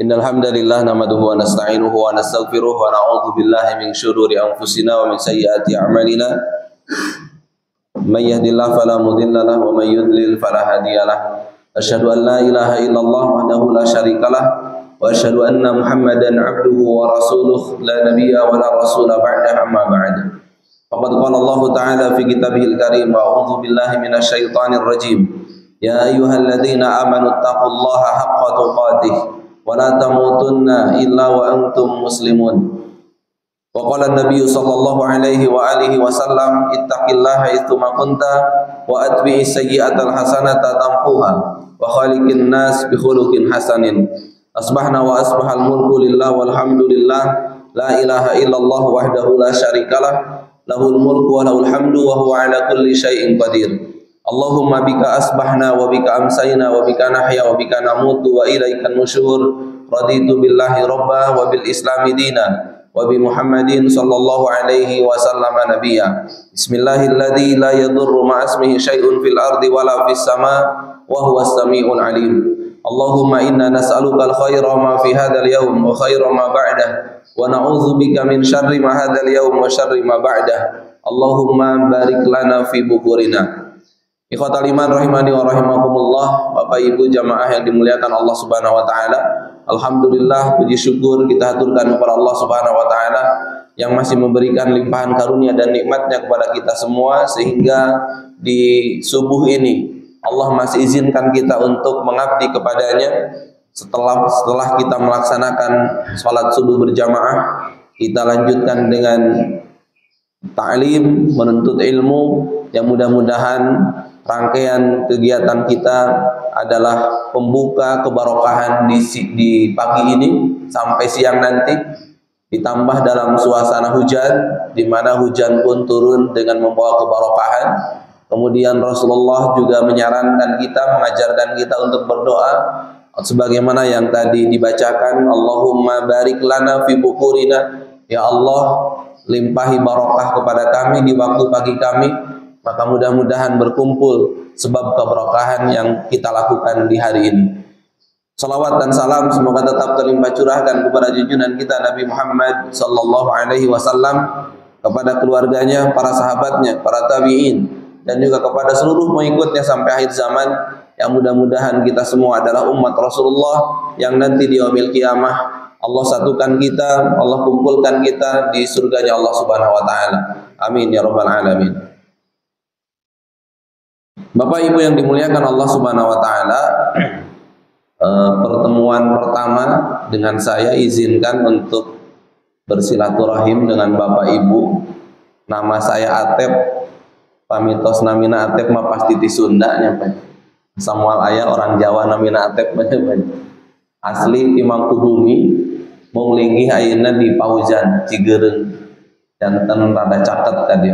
Innal hamdalillah nahmaduhu wa nasta'inuhu wa nastaghfiruh wa na'udzu billahi min shururi anfusina wa min sayyiati a'malina. May yahdihillahu fala mudilla lahu wa may yudlil fala hadiyalah. Asyhadu an la ilaha illallah wahdahu la syarikalah wa asyhadu anna Muhammadan 'abduhu wa rasuluh la nabiyya wa la rasula ba'da amma ba'd. Faqad qala Allah ta'ala fi kitabihil karim wa a'udzu billahi minasy syaithanir rajim. Ya ayyuhalladzina amanu taqullaha haqqa tuqatih wa la tamutunna illa wa antum muslimun. Wa qala an-nabiy sallallahu alaihi wa alihi wasallam ittaqillaha haitsuma kunta wa atbi'is sayyi'atal hasanata tamhuha wa khaliqin nas bi khuluqin hasanin. Asbahna wa asbahal mulku lillah walhamdulillah la ilaha illallah wahdahu la syarikalah lahul mulku wa lahul hamdu wa huwa ala kulli syai'in qadir. Allahumma bika asbahna wa bika amsayna wa bika nahya wa bika namutu wa ilaikan nusyur. Raditu billahi rabba wa bil islami dina wa bi Muhammadin sallallahu alaihi wasallam nabiyya. Bismillahilladzi la yadurru ma ismihi syai'un fil ardi wala fis sama wa huwas samiul alim. Allahumma inna nas'aluka al-khaira ma fi hadzal yawm wa khaira ma ba'dah wa na'udzu bika min syarri ma hadzal yawm wa syarri ma ba'dah. Allahumma barik lana fi bukurina. Ikhwatal iman rahimani wa rahimakumullah, Bapak Ibu jamaah yang dimuliakan Allah Subhanahu wa taala. Alhamdulillah, puji syukur kita haturkan kepada Allah Subhanahu wa taala yang masih memberikan limpahan karunia dan nikmatnya kepada kita semua, sehingga di subuh ini Allah masih izinkan kita untuk mengabdi kepadanya. Setelah kita melaksanakan salat subuh berjamaah, kita lanjutkan dengan ta'lim, menuntut ilmu, yang mudah-mudahan rangkaian kegiatan kita adalah pembuka kebarokahan di pagi ini sampai siang nanti, ditambah dalam suasana hujan, di mana hujan pun turun dengan membawa kebarokahan. Kemudian Rasulullah juga menyarankan kita, mengajarkan kita untuk berdoa sebagaimana yang tadi dibacakan, Allahumma barik lana fi bukurina, ya Allah limpahi barokah kepada kami di waktu pagi kami. Maka mudah-mudahan berkumpul sebab keberkahan yang kita lakukan di hari ini. Salawat dan salam semoga tetap terlimpah curahkan kepada junjungan kita Nabi Muhammad sallallahu alaihi wasallam, kepada keluarganya, para sahabatnya, para tabi'in, dan juga kepada seluruh pengikutnya sampai akhir zaman. Yang mudah-mudahan kita semua adalah umat Rasulullah yang nanti di yaumil qiyamah Allah satukan kita, Allah kumpulkan kita di surganya Allah Subhanahu wa taala. Amin ya rabbal alamin. Bapak Ibu yang dimuliakan Allah Subhanahu wa taala, pertemuan pertama dengan saya izinkan untuk bersilaturahim dengan Bapak Ibu. Nama saya Atep, pamitos namina Atep mah pasti di Sunda nya Pak. Samual aya orang Jawa namina Atep asli di Mangkubumi, mung linggih ayeuna di Paujan Cigereung, janten rada caket tadi.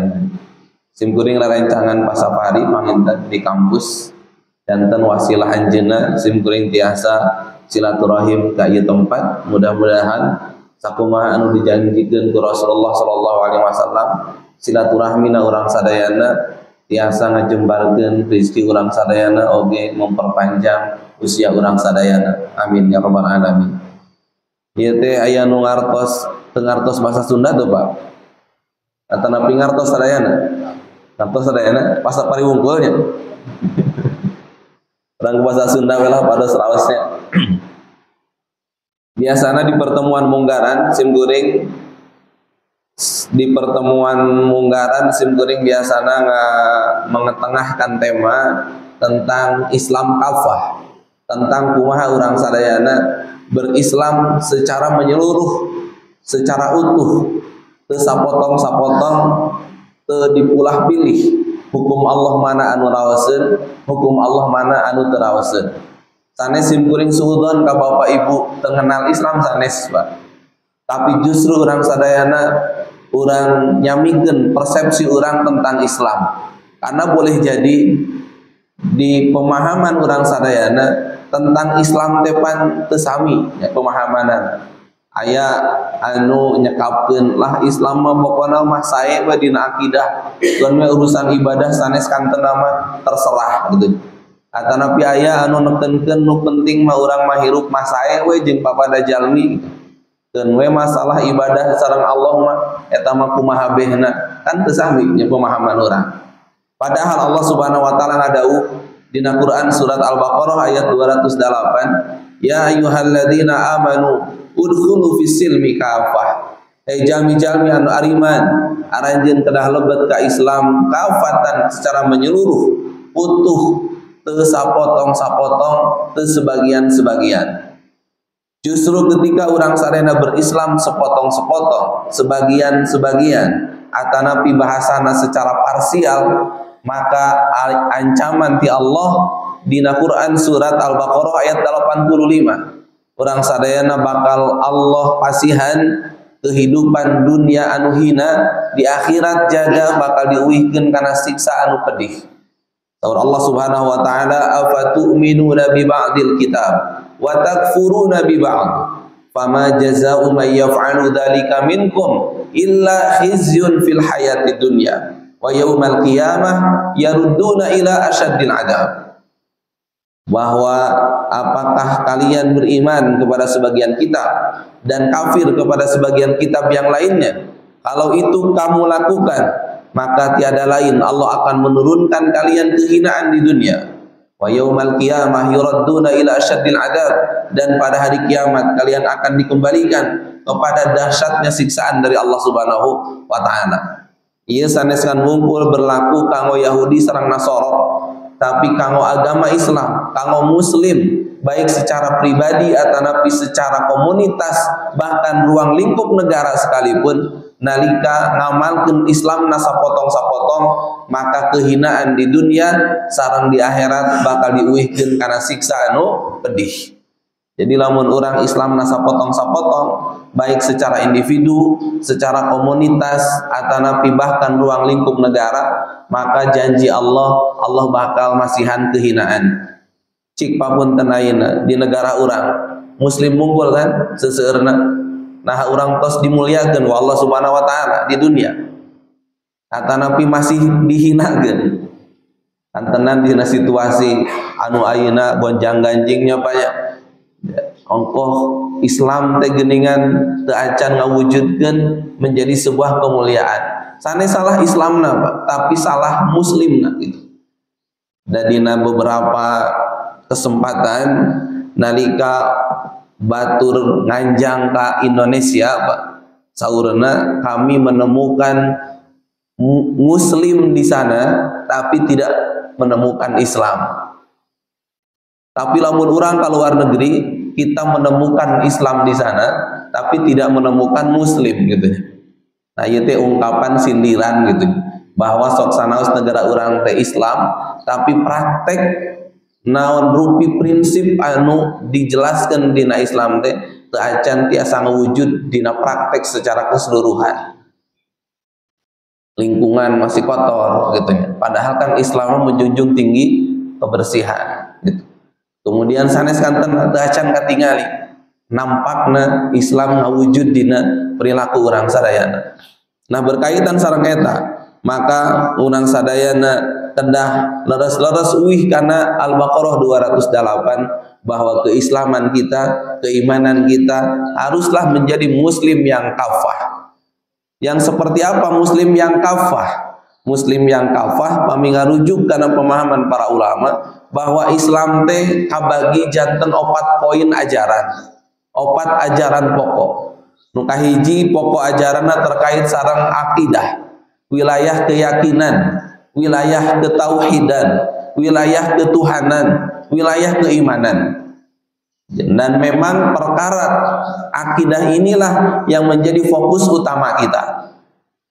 Simkuring larencangan pasapari panginten di kampus, janten wasilah anjeunna simkuring tiasa silaturahim ka ieu tempat. Mudah-mudahan sakumaha anu dijanjikeun ku Rasulullah sallallahu alaihi wasallam, silaturahmina urang sadayana tiasa ngajembarkeun rezeki urang sadayana, oge memperpanjang usia urang sadayana. Amin ya rabbal alamin. Ieu teh aya nu ngartos teu ngartos bahasa Sunda tuh Pak. Atanapi ngartos sadayana. Ngartos sadayana pasapari wungkulnya. Orang bahasa Sunda welah pada Sulawesnya. Biasanya di pertemuan munggaran simkuring, simkuring biasanya mengetengahkan tema tentang Islam kafah, tentang kumaha urang sadayana berislam secara menyeluruh, secara utuh, teu sapotong-sapotong, teu dipulah pilih. Hukum Allah mana anu rawaseun, hukum Allah mana anu teu rawaseun. Sanes simkuring suudon ka Bapak Ibu teu kenal Islam sanes Pak. Tapi justru urang sadayana urang nyamikeun persepsi urang tentang Islam. Karena boleh jadi di pemahaman urang sadayana tentang Islam tepan teu sami ya pemahamanan. Aya anu nyekapkeun lah Islam mah pokona mah sae we dina akidah, keun urusan ibadah sanes kanten mah terserah gitu. atanapi aya anu nekenkeun nu penting mah urang mah hirup mah sae we jeung papada jalmi keun we masalah ibadah sareng Allah mah eta mah kumaha behna kan teu sami nya pemahaman urang. Padahal Allah Subhanahu wa taala ngadauh dina Quran surat Al-Baqarah ayat 208, ya ayyuhalladzina amanu udkhulu fis-silmi kafah. Jalmi-jalmi anu ariman aranjeun kedah lebet ka Islam kafatan secara menyeluruh utuh teu sapotong-sapotong teu sebagian-sebagian. Justru ketika orang sarena berislam sepotong-sepotong sebagian-sebagian atanapi bahasana secara parsial, maka ancaman ti Allah dina Quran surat Al-Baqarah ayat 85 orang sadayana bakal Allah pasihan kehidupan dunia anu hina di akhirat jaga bakal diuihkeun kana siksa anu pedih. Saur Allah Subhanahu wa taala afatu'minuna bi ba'dil kitab wa takfuruna bi ba'd fama jazaa'u may yaf'alu dzalika minkum illa khizyun fil hayatid dunya wa yaumal qiyamah yarudduna ila asyaddil adab. Bahwa apakah kalian beriman kepada sebagian kitab dan kafir kepada sebagian kitab yang lainnya? Kalau itu kamu lakukan, maka tiada lain Allah akan menurunkan kalian kehinaan di dunia. Wa yaumal qiyamah yuradduna ila asyaddil adab, dan pada hari kiamat kalian akan dikembalikan kepada dahsyatnya siksaan dari Allah Subhanahu wa taala. Ieu saneskan wungkul berlaku kanggo Yahudi sareng Nasara, tapi kanggo agama Islam, kanggo muslim baik secara pribadi atanapi secara komunitas bahkan ruang lingkup negara sekalipun nalika ngamalkeun Islam nasa potong-sapotong maka kehinaan di dunia sareng di akhirat bakal diuihkeun kana siksa anu pedih. Jadi lamun orang Islam nasa potong-sapotong baik secara individu, secara komunitas atanapi bahkan ruang lingkup negara, maka janji Allah bakal masihan kehinaan. Cik papunten ayeuna di negara orang muslim unggul kan seseueurna, nah orang tos dimuliakeun wa Allah Subhanahu wa taala di dunia atanapi masih dihinakeun antenan dina situasi anu ayeuna gonjang-ganjingnya banyak ongkoh Islam teh geuningan teu acan ngawujudkeun menjadi sebuah kemuliaan. Sanes salah Islamna Pak, tapi salah muslimna gitu. Dan dina beberapa kesempatan nalika batur nganjang ka Indonesia Pak, saurna kami menemukan muslim di sana tapi tidak menemukan Islam. Tapi lamun orang ke luar negeri kita menemukan Islam di sana tapi tidak menemukan muslim gitu. Nah ieu teh ungkapan sindiran gitu bahwa sok sanaos negara orang teh Islam tapi praktek naon rupi prinsip anu dijelaskan dina Islam teh teu acan tiasa ngawujud dina praktek secara keseluruhan. Lingkungan masih kotor gitu ya. Padahal kan Islam menjunjung tinggi kebersihan gitu. Kemudian sanes kanten teu acan katingali nampakna Islam ngawujud dina perilaku urang sadayana. Nah berkaitan sareng eta, maka urang sadayana kedah leres-leres uih kana Al-Baqarah 208 bahwa keislaman kita, keimanan kita haruslah menjadi muslim yang kafah. Yang seperti apa muslim yang kafah? Muslim yang kafah pami ngarujuk karena pemahaman para ulama bahwa Islam teh kabagi janten 4 poin ajaran, 4 ajaran pokok. Nu kahiji pokok ajaranna terkait sareng akidah, wilayah keyakinan, wilayah ketauhidan, wilayah ketuhanan, wilayah keimanan. Dan memang perkara akidah inilah yang menjadi fokus utama kita.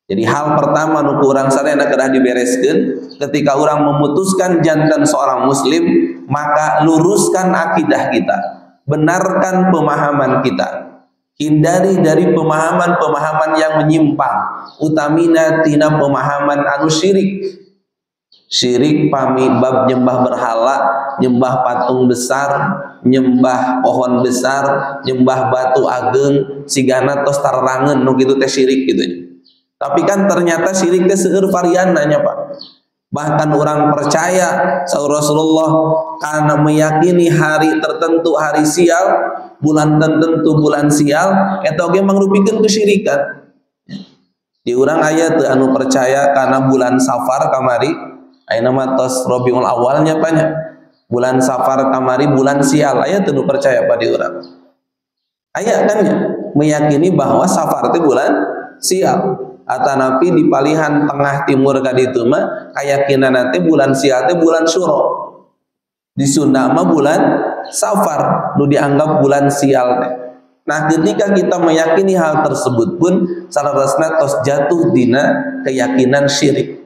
Jadi hal pertama nu urang sadayana kedah dibereskeun ketika orang memutuskan jantan seorang muslim, maka luruskan akidah kita, benarkan pemahaman kita, hindari dari pemahaman-pemahaman yang menyimpang, utamina tina pemahaman anu syirik. Syirik pami bab nyembah berhala, nyembah patung besar, nyembah pohon besar, nyembah batu ageng, sigana tos tarangeun nu kitu teh syirik gitu. Tapi kan ternyata syirik teh seueur varianna nya Pak. Bahkan orang percaya saur Rasulullah karena meyakini hari tertentu hari sial, bulan tertentu bulan sial, eta oge mangrupikeun kesyirikan. Di urang aya teu anu percaya karena bulan Safar kamari, ayeuna mah tos Rabiul Awalnya banyak. Bulan Safar kamari bulan sial, aya teu nu percaya pada urang. Aya kan ya, meyakini bahwa Safar teh bulan sial. Atanapi di palihan tengah timur kaditu mah kayakinan teh bulan sial teh bulan Syuro. Di Sunda mah bulan Safar nu dianggap bulan sial teh. Nah, ketika kita meyakini hal tersebut pun salarasna tos jatuh dina keyakinan syirik.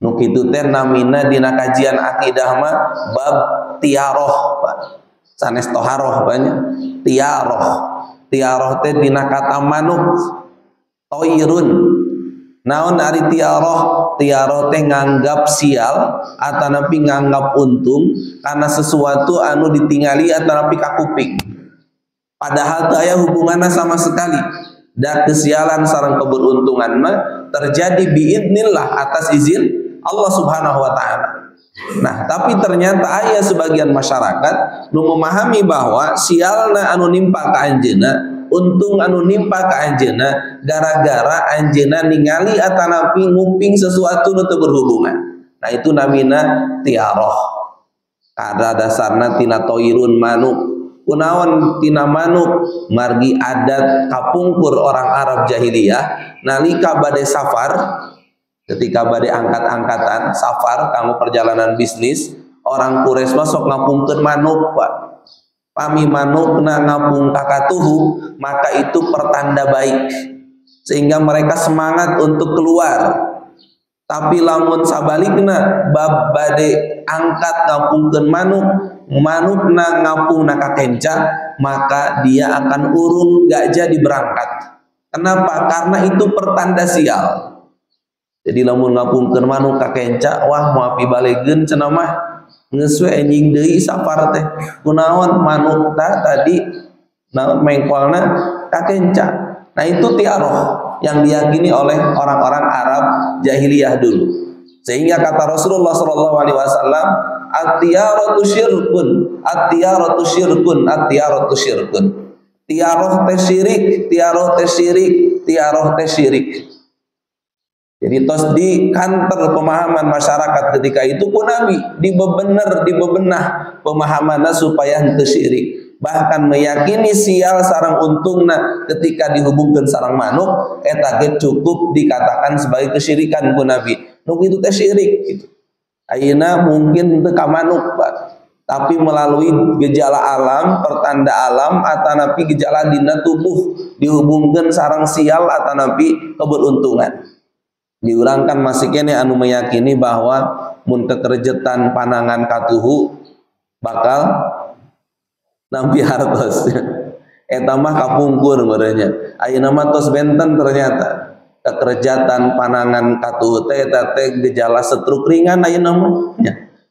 Nu kitu teh namina dina kajian akidah mah bab tiaroh, Pak. Sanes toharoh banyak. Tiaroh. Tiaroh teh dina kata manuk. Toirun. Naon ari tiaroh? Tiaroh teh nganggap sial atanapi nganggap untung karena sesuatu anu ditingali atanapi kakuping. Padahal teu aya hubunganna sama sekali. Da kesialan sareng keberuntungan mah terjadi biidznillah atas izin Allah Subhanahu wa taala. Nah, tapi ternyata aya sebagian masyarakat nu memahami bahwa sialna anu nimpa ka anjeunna, untung anu nimpa ka anjeunna gara-gara anjeunna ningali atanapi nguping sesuatu nu teu berhubungan. Nah, itu namina tiaroh. Kada dasarna tina toirun manuk. Kunaon tina manuk margi adat kapungkur orang Arab jahiliyah nalika bade safar, ketika bade angkat-angkatan safar kamu perjalanan bisnis, orang Quraisy mah sok ngapungkeun manuk, Pak. Pami manukna ngapung kakatuhu, maka itu pertanda baik sehingga mereka semangat untuk keluar. Tapi lamun sabalikna bab bade angkat ngapungkeun manuk, manukna ngapungna kakenca, maka dia akan urung gak jadi berangkat. Kenapa? Karena itu pertanda sial. Jadi lamun ngapungkeun manuk kakenca, wah moal pibalegeun cenah mah geus we enjing deui safar teh. Kunaon manuk tadi naon mengkolna kakenca. Nah, itu tiaroh yang diyakini oleh orang-orang Arab jahiliyah dulu. Sehingga kata Rasulullah SAW, at-tiyaratu syirkun, at-tiyaratu syirkun, at-tiyaratu syirkun. Tiaroh teh syirik, tiaroh teh syirik, tiaroh teh syirik. Jadi tos di kantor pemahaman masyarakat ketika itu pun Nabi dibebenah pemahamanna supaya henteu syirik. Bahkan meyakini sial sarang untungna ketika dihubungkan sarang manuk eta ge cukup dikatakan sebagai kesyirikan ku Nabi. Nu kitu teh syirik gitu. Ayeuna mungkin teu ka manuk, Pak, tapi melalui gejala alam, pertanda alam atanapi gejala dina tubuh dihubungkan sarang sial atanapi keberuntungan. Diurangkan masih kene anu meyakini bahwa mun kekerjetan panangan katuhu bakal nampi hartos. Eta mah kapungkur merenya. Ayeuna mah tos benten ternyata. Kekerjatan panangan katuhu teh eta teh gejala stroke ringan ayeuna mah.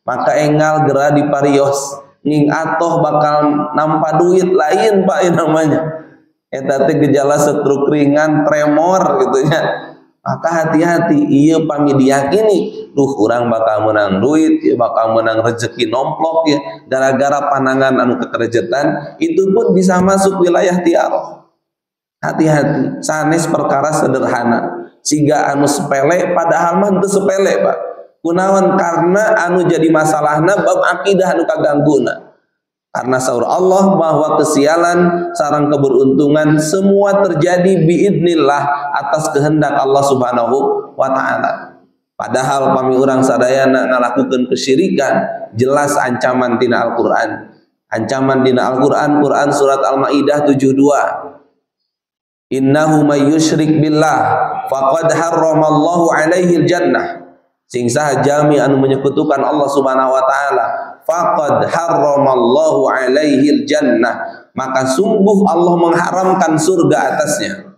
Maka engal gera diparios. Ning atoh bakal nampa duit lain, Pak, namanya. Eta teh gejala stroke ringan, tremor gitu nya. Maka hati-hati, iya pami diyakini, urang bakal menang duit, ya bakal menang rezeki nomplok ya, gara-gara panangan anu kekerjetan, itu pun bisa masuk wilayah tiaroh. Hati-hati, sanes perkara sederhana, siga anu sepele, padahal mah teu sepele, Pak. Kunaon karena anu jadi masalahna bab akidah anu kagangguna. Karena saur Allah bahwa kesialan sarang keberuntungan semua terjadi biidznillah atas kehendak Allah Subhanahu wa taala. Padahal pami urang sadayana ngalakukeun kesyirikan jelas ancaman dina Al-Qur'an. Ancaman dina Al-Qur'an, Quran surat Al-Maidah 72. Innahu may yusyrik billah faqad harramallahu alaihi al-jannah. Sing saha jalmi anu menyekutukan Allah Subhanahu wa taala, faqad harramallahu alaihi al-jannah, maka sungguh Allah mengharamkan surga atasnya.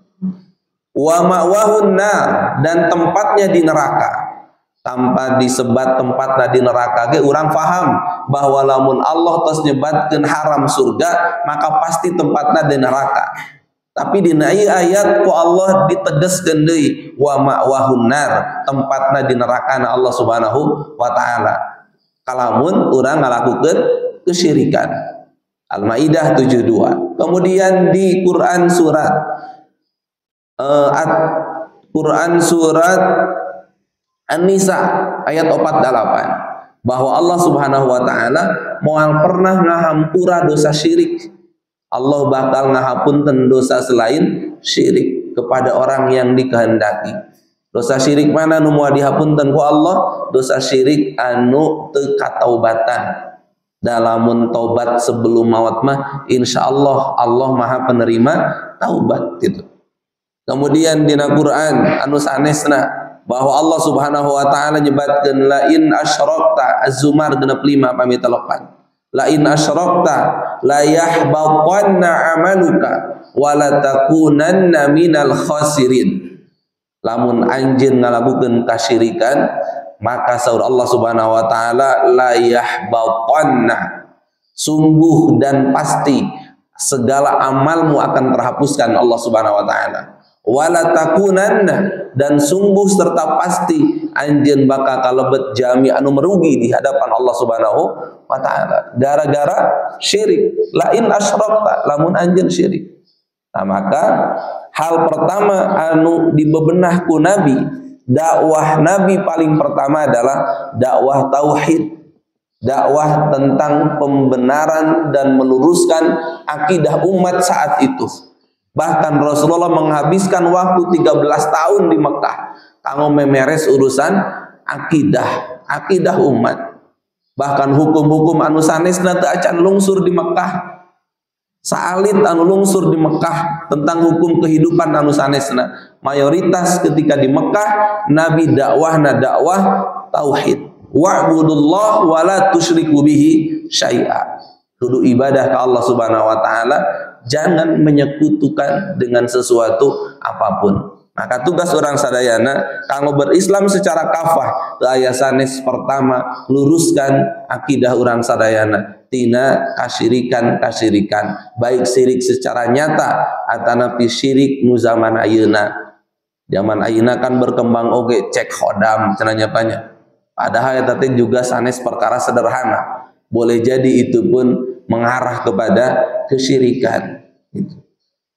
Wa ma'wahun nar, dan tempatnya di neraka. Tanpa disebat tempatnya di neraka ge urang paham bahwa lamun Allah tos nyebatkeun haram surga, maka pasti tempatnya di neraka. Tapi dina ieu ayat ku Allah ditegaskeun deui wa ma'wahun nar, tempatna di neraka Allah Subhanahu wa taala. Kalamun urang ngalakukeun kesyirikan. Al-Maidah 72. Kemudian di Quran surat An-Nisa ayat 48 bahwa Allah Subhanahu wa taala moal pernah ngahampura dosa syirik. Allah bakal ngahapunten dosa selain syirik kepada orang yang dikehendaki. Dosa syirik mana nu moal dihapunten ku Allah? Dosa syirik anu teu kataubatan. Dalamun taubat sebelum maut mah insyaallah Allah Maha penerima taubat gitu. Kemudian dina Quran anu sanesna bahwa Allah Subhanahu wa taala nyebatkeun la in asyrakta Az-Zumar 65 pami 8. La in asyrakta la yahbatanna amaluka wa la takunanna minal khasirin. Lamun anjeun ngalabukeun kasyirikan maka saur Allah Subhanahu wa taala la yahbatanna, sungguh dan pasti segala amalmu akan terhapuskan Allah Subhanahu wa taala. Wala takunanna, dan sungguh serta pasti anjeun bakal kalebet jami anu merugi di hadapan Allah Subhanahu wa taala gara-gara syirik. Lain asyrakta, lamun anjeun syirik. Nah, maka hal pertama anu dibebenah ku Nabi, dakwah Nabi paling pertama adalah dakwah tauhid. Dakwah tentang pembenaran dan meluruskan akidah umat saat itu. Bahkan Rasulullah menghabiskan waktu 13 tahun di Mekah kanggo memeres urusan akidah umat. Bahkan hukum-hukum anu sanesna teu acan lungsur di Mekah. Saalit anu lungsur di Mekah tentang hukum kehidupan anu sanesna. Mayoritas ketika di Mekah Nabi dakwahna dakwah tauhid. Wa'budullah wa la tusyriku bihi syai'a. Kudu ibadah ke Allah Subhanahu wa taala, jangan menyekutukan dengan sesuatu apapun. Maka tugas orang sadayana kanggo berislam secara kafah teu aya sanes pertama luruskan akidah orang sadayana tina kasyirikan baik syirik secara nyata atanapi syirik nu zaman ayeuna. Zaman ayeuna kan berkembang oge cek khodam cenanya banyak. Padahal eta teh juga sanes perkara sederhana. Boleh jadi itu pun mengarah kepada kesyirikan gitu.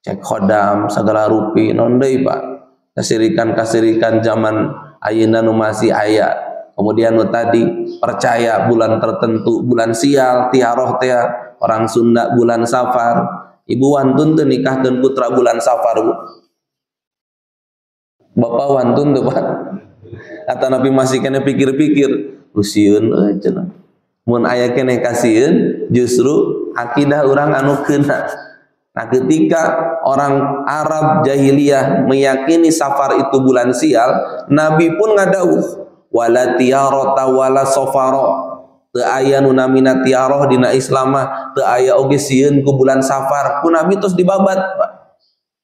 Cek khodam segala rupi non deui Pak. Kasirikan zaman ayeuna nu masih aya. Kemudian nu tadi percaya bulan tertentu, bulan sial, tiaroh teh orang Sunda bulan Safar. Ibu wantun teu nikahkeun putra bulan Safar, Bu. Bapak wantun teu, Pak? Kata Nabi masih kena pikir-pikir, usieun euy cenah. Mun aya keneh kasieun justru akidah orang anu keuna. Nah, ketika orang Arab jahiliyah meyakini Safar itu bulan sial, Nabi pun ngadawuh wala tiarata wala safara. Teu aya nu namina tiaroh dina Islam mah, teu aya oge sieun ku bulan Safar. Ku Nabi tos dibabat, Pak.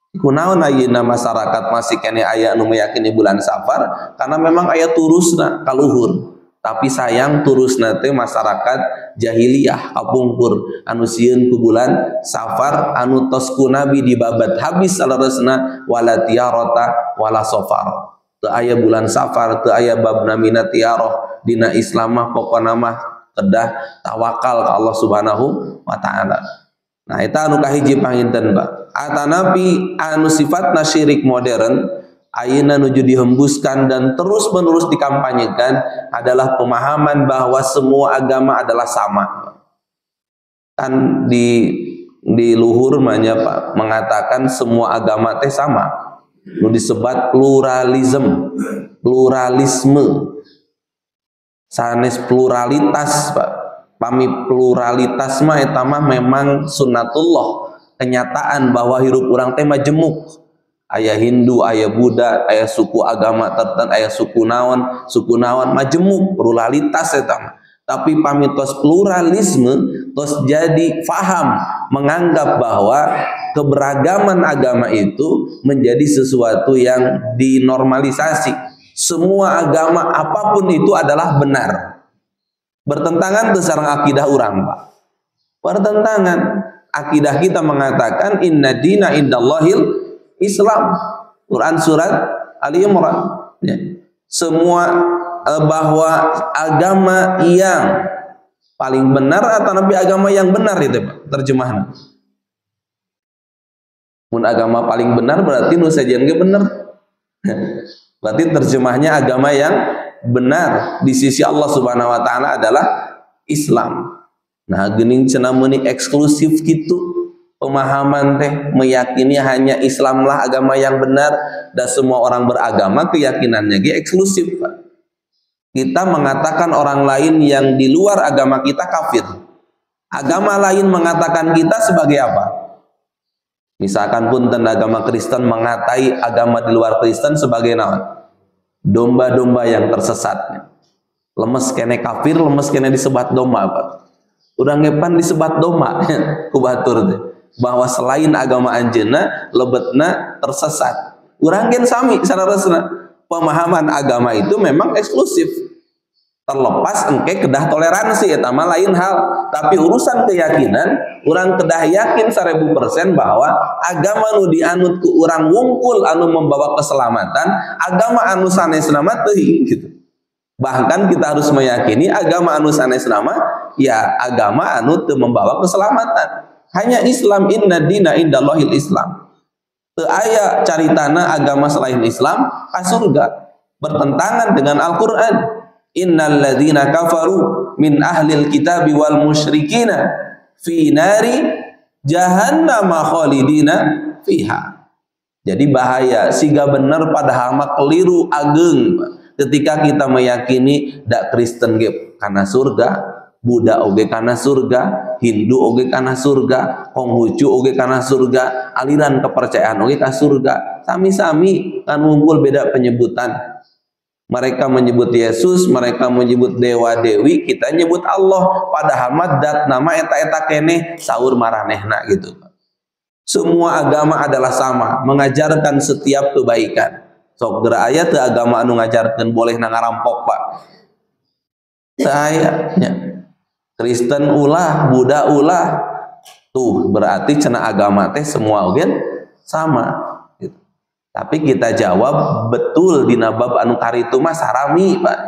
Kunaon ayeuna masyarakat masih kene aya nu meyakini bulan Safar karena memang aya turusna ka luhur. Tapi sayang turusna teh masyarakat jahiliyah kapungkur anu sieun ku bulan Safar anu tos ku Nabi dibabat habis saleresna wala tiarata wala safar. Teu aya bulan Safar, teu aya bab namina tiaroh dina Islam mah pokona mah kedah tawakal ka Allah Subhanahu wa taala. Nah, eta anu kahiji panginten, Pak. Atanapi anu sifatna syirik modern ayeuna nuju dihembuskan dan terus-menerus dikampanyekan adalah pemahaman bahwa semua agama adalah sama. Kan di luhur manya Pak mengatakan semua agama teh sama. Nu disebut pluralisme. Sanes pluralitas, Pak. Pami pluralitas mah eta mah memang sunnatullah. Kenyataan bahwa hirup urang teh majemuk. Aya Hindu, aya Buddha, aya suku agama tertentu, aya suku naon majemuk, pluralitas eta mah. Tapi pamitos pluralisme tos jadi faham menganggap bahwa keberagaman agama itu menjadi sesuatu yang dinormalisasi. Semua agama apapun itu adalah benar. Bertentangan teu sareng akidah urang, Pak. Bertentangan. akidah kita mengatakan inna dina indallahil Islam. Quran surat Ali Imran. Ya. Semua bahwa agama yang paling benar atau nabi agama yang benar itu Pak terjemahan. Mun agama paling benar berarti nu sajian ge benar. Berarti terjemahnya agama yang benar di sisi Allah Subhanahu wa taala adalah Islam. Nah, geuning cenah meuni eksklusif gitu pemahaman teh meyakini hanya Islamlah agama yang benar dan semua orang beragama keyakinannya ge eksklusif Pak. Kita mengatakan orang lain yang di luar agama kita kafir. Agama lain mengatakan kita sebagai apa? Misalkan punten agama Kristen mengatai agama di luar Kristen sebagai naon? Domba-domba yang tersesat. Lemes kene kafir, lemes kene disebat domba Pak. Urang ngepan disebat domba ku batur teh. Bahwa selain agama anjeunna lebetna tersesat. Urang gen sami sanaresna. Pemahaman agama itu memang eksklusif. Terlepas engke kedah toleransi eta mah lain hal, tapi urusan keyakinan urang kedah yakin 1000% bahwa agama nu dianut ku urang wungkul anu membawa keselamatan, agama anu sanesna mah teuing gitu. Bahkan kita harus meyakini agama anu sanesna mah ya agama anu teu membawa keselamatan. Hanya Islam, inna dina indallahil Islam. Teu aya caritana agama selain Islam ka surga, bertentangan dengan Al-Qur'an. Innal ladzina kafaru min ahlil kitabi wal musyrikina fi nari jahannam khalidina fiha. Jadi bahaya siga bener padahal mah keliru ageng ketika kita meyakini dak Kristen ge kana surga, Buddha oge kana surga, Hindu oge kana surga, Konghucu oge kana surga, aliran kepercayaan oge ka surga. Sami-sami kan ngumpul beda penyebutan. Mereka menyebut Yesus, mereka menyebut dewa dewi, kita nyebut Allah. Padahal madat nama eta-eta kene saur maranehna gitu. Semua agama adalah sama, mengajarkan setiap kebaikan. Sok geura aya teu agama anu ngajarkeun boleh ngarampok Pak. Saya Kristen ulah, Buddha ulah. Tuh berarti cenah agama teh semua oge sama. Tapi kita jawab betul dina bab anu karitu mah sarami Pak.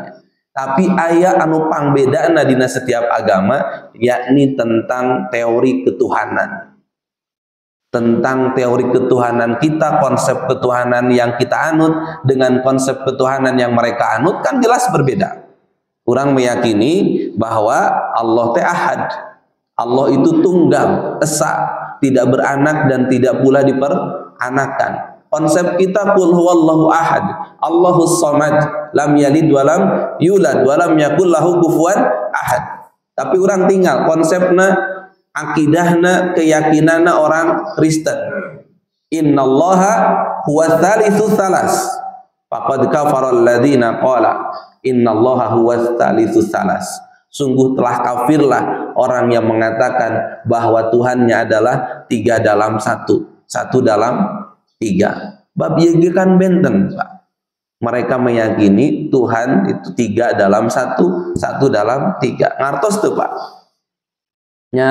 Tapi aya anu pangbedana dina setiap agama yakni tentang teori ketuhanan. Tentang teori ketuhanan kita, konsep ketuhanan yang kita anut dengan konsep ketuhanan yang mereka anut kan jelas berbeda. Orang meyakini bahwa Allah teh ahad. Allah itu tunggal, esa, tidak beranak dan tidak pula diperanakan. Konsep kita qul huwallahu ahad, Allahus samad, lam yalid wa lam yulad wa lam yakul lahu kufuwan ahad. Tapi orang tinggal konsepna, akidahna, keyakinanna orang Kristen. Innallaha huwa tsalitsu tsalas. Faqad kafara alladziina qala innallaha huwa tsalitsu tsalas. Sungguh telah kafirlah orang yang mengatakan bahwa Tuhannya adalah 3 dalam 1, 1 dalam 3. Bab ieu kan benten Pak. Mereka meyakini Tuhan itu 3 dalam 1, 1 dalam 3. Ngartos tuh Pak. Nya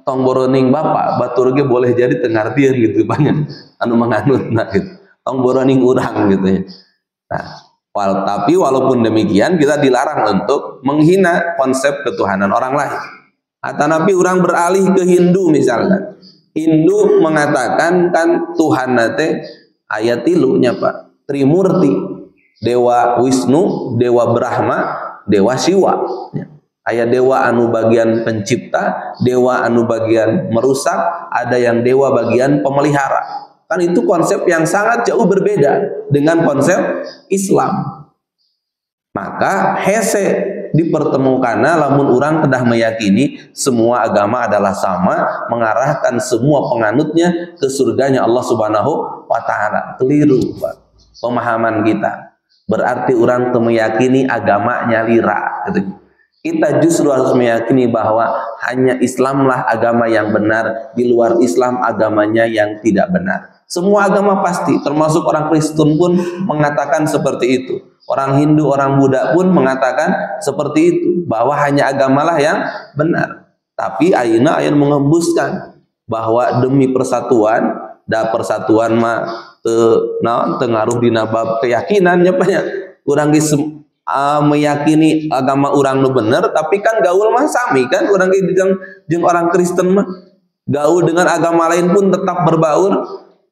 tong boroning Bapak batur ge boleh jadi teu ngartieun gitu banyak anu manganutna gitu. Tong boroning urang gitu ya. Nah, tapi walaupun demikian kita dilarang untuk menghina konsep ketuhanan orang lain. Atanapi orang beralih ke Hindu misalkan. Hindu mengatakan kan Tuhan nate ayat 3 nya Pak. Trimurti, Dewa Wisnu, Dewa Brahma, Dewa Siwa. Aya dewa anu bagian pencipta, dewa anu bagian merusak, ada yang dewa bagian pemelihara. Kan itu konsep yang sangat jauh berbeda dengan konsep Islam. Maka hese dipertemukan lamun orang kedah meyakini semua agama adalah sama, mengarahkan semua penganutnya ke surganya Allah Subhanahu wa taala. Keliru Pak pemahaman kita. Berarti orang meyakini agamanya lira gitu. Kita justru harus meyakini bahwa hanya Islamlah agama yang benar, di luar Islam agamanya yang tidak benar. Semua agama pasti, termasuk orang Kristen pun mengatakan seperti itu. Orang Hindu, orang Buddha pun mengatakan seperti itu, bahwa hanya agamalah yang benar. Tapi ayeuna aya mengembuskan bahwa demi persatuan, persatuan mah tengaruh di nabab keyakinannya banyak. Urang meyakini agama orang nu bener, tapi kan gaul mah sami kan, orang jeung orang Kristen mah gaul dengan agama lain pun tetap berbaur,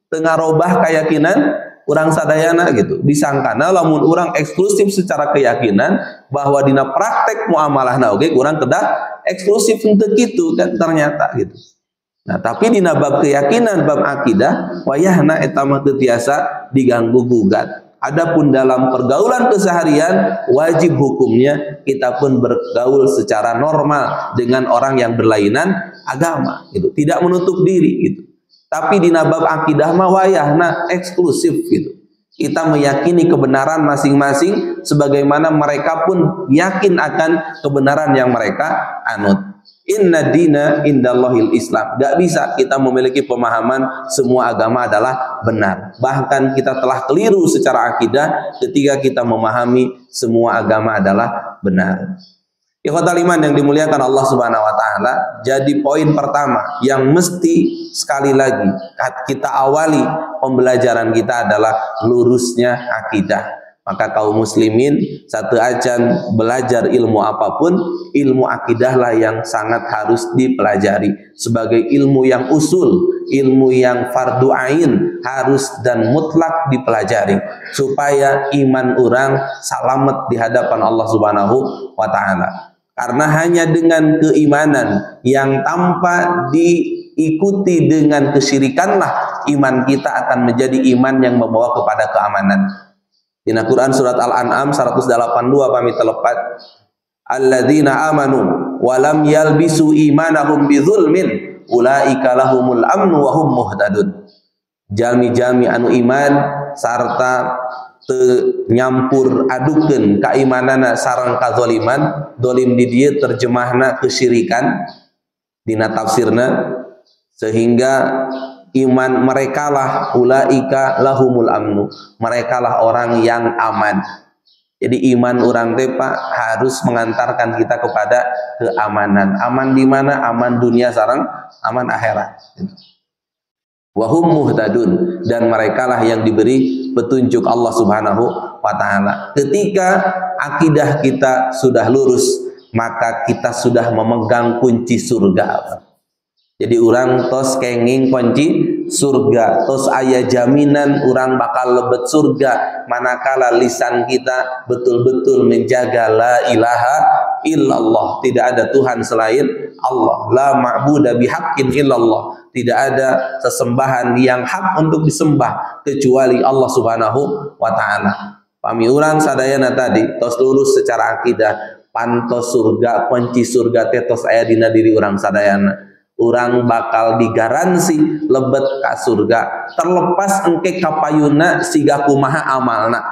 tengarobah keyakinan orang sadayana gitu. Disangkana lamun orang eksklusif secara keyakinan bahwa dina praktek muamalahna oge urang kedah eksklusif untuk gitu kan ternyata gitu. Nah, tapi dina bab keyakinan, bab akidah wayahna eta mah teu tiasa diganggu gugat. Adapun dalam pergaulan keseharian wajib hukumnya kita pun bergaul secara normal dengan orang yang berlainan agama gitu. Tidak menutup diri gitu. Tapi di bab akidah mah wayahna eksklusif gitu. Kita meyakini kebenaran masing-masing sebagaimana mereka pun yakin akan kebenaran yang mereka anut. Inna dina indallahil Islam. Gak bisa kita memiliki pemahaman semua agama adalah benar. Bahkan kita telah keliru secara akidah ketika kita memahami semua agama adalah benar. Ikhwatal iman yang dimuliakan Allah Subhanahu wa taala, jadi poin pertama yang mesti sekali lagi kita awali pembelajaran kita adalah lurusnya akidah. Maka kaum muslimin satu acan belajar ilmu apapun, ilmu akidahlah yang sangat harus dipelajari sebagai ilmu yang usul, ilmu yang fardu ain, harus dan mutlak dipelajari supaya iman orang selamat di hadapan Allah Subhanahu wa taala. Karena hanya dengan keimanan yang tanpa diikuti dengan kesyirikanlah iman kita akan menjadi iman yang membawa kepada keamanan. Di Quran surat Al-An'am 182 pamit telepat, alladzina amanu wa lam yalbisu imanahum bidzulmin ulaika lahumul amnu wa hum muhtadun. Jami-jami anu iman sarta teu nyampur adukeun kaimanana sareng kazaliman. Dolim di dieu terjemahna kesyirikan dina tafsirna, sehingga iman merekalah ulaika lahumul amnu, merekalah orang yang aman. Jadi iman orang teh Pak harus mengantarkan kita kepada keamanan. Aman di mana? Aman dunia sareng aman akhirat. Wahum muhtadun, dan merekalah yang diberi petunjuk Allah Subhanahu wa taala. Ketika akidah kita sudah lurus, maka kita sudah memegang kunci surga. Jadi orang tos kenging kunci surga, tos aya jaminan orang bakal lebet surga manakala lisan kita betul-betul menjaga la ilaha illallah, tidak ada Tuhan selain Allah, la ma'budu bihaqqin illallah, tidak ada sesembahan yang hak untuk disembah kecuali Allah Subhanahu wa taala. Pami urang sadayana tadi tos lurus secara akidah, pantos surga, kunci surga teh tos aya dina diri urang sadayana. Orang bakal digaransi lebet ka surga terlepas engke kapayuna siga kumaha amalna.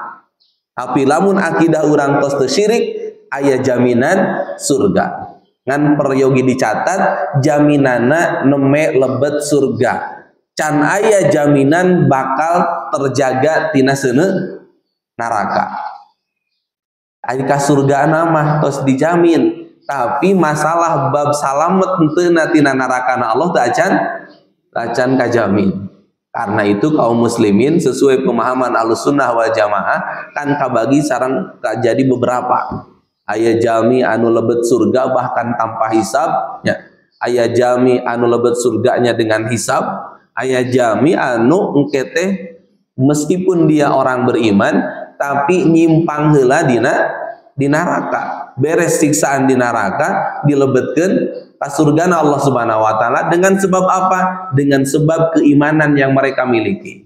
Tapi lamun akidah orang tos teu syirik aya jaminan surga. Ngan peryogi dicatat jaminana neme lebet surga. Can aya jaminan bakal terjaga tina seuneu neraka. Ari ka surga mah tos dijamin. Tapi masalah bab salamet henteuna tina narakana Allah teu acan kajamin. Karena itu kaum muslimin sesuai pemahaman Ahlussunnah wal Jamaah kan kabagi sareng jadi beberapa. Aya jami anu lebet surga bahkan tanpa hisab nya. Aya jami anu lebet surganya dengan hisab, aya jami anu engke teh meskipun dia orang beriman tapi nyimpang heula di neraka. Beres siksaan di neraka dilebetkeun ka surgana Allah Subhanahu wa taala dengan sebab apa? Dengan sebab keimanan yang mereka miliki.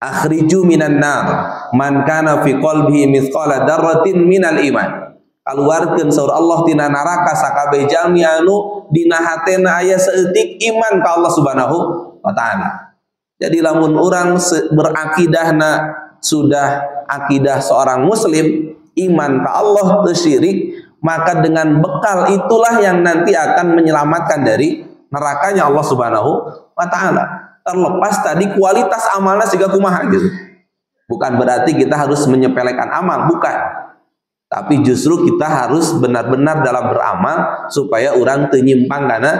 Akhriju minan nar man kana fi qalbihi mithqala darratin minal iman. Kaluarkeun saur Allah tina neraka sakabeh jalmi anu dina hatena aya saeutik iman ka Allah Subhanahu wa taala. Jadi lamun urang berakidahna sudah akidah seorang muslim, iman ke Allah syirik, maka dengan bekal itulah yang nanti akan menyelamatkan dari nerakanya Allah Subhanahu wa taala. Terlepas tadi kualitas amalnya siga kumaha gitu. Bukan berarti kita harus menyepelekan amal, bukan. Tapi justru kita harus benar-benar dalam beramal supaya orang teu nyimpang kana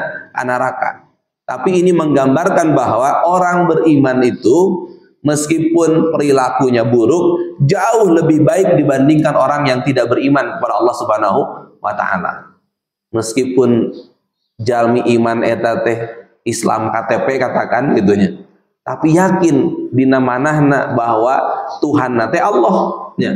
neraka. Tapi ini menggambarkan bahwa orang beriman itu meskipun perilakunya buruk jauh lebih baik dibandingkan orang yang tidak beriman kepada Allah Subhanahu wa taala. Meskipun jalmi iman eta teh Islam KTP katakan gitunya, tapi yakin dina manahna bahwa Tuhan teh Allah nya.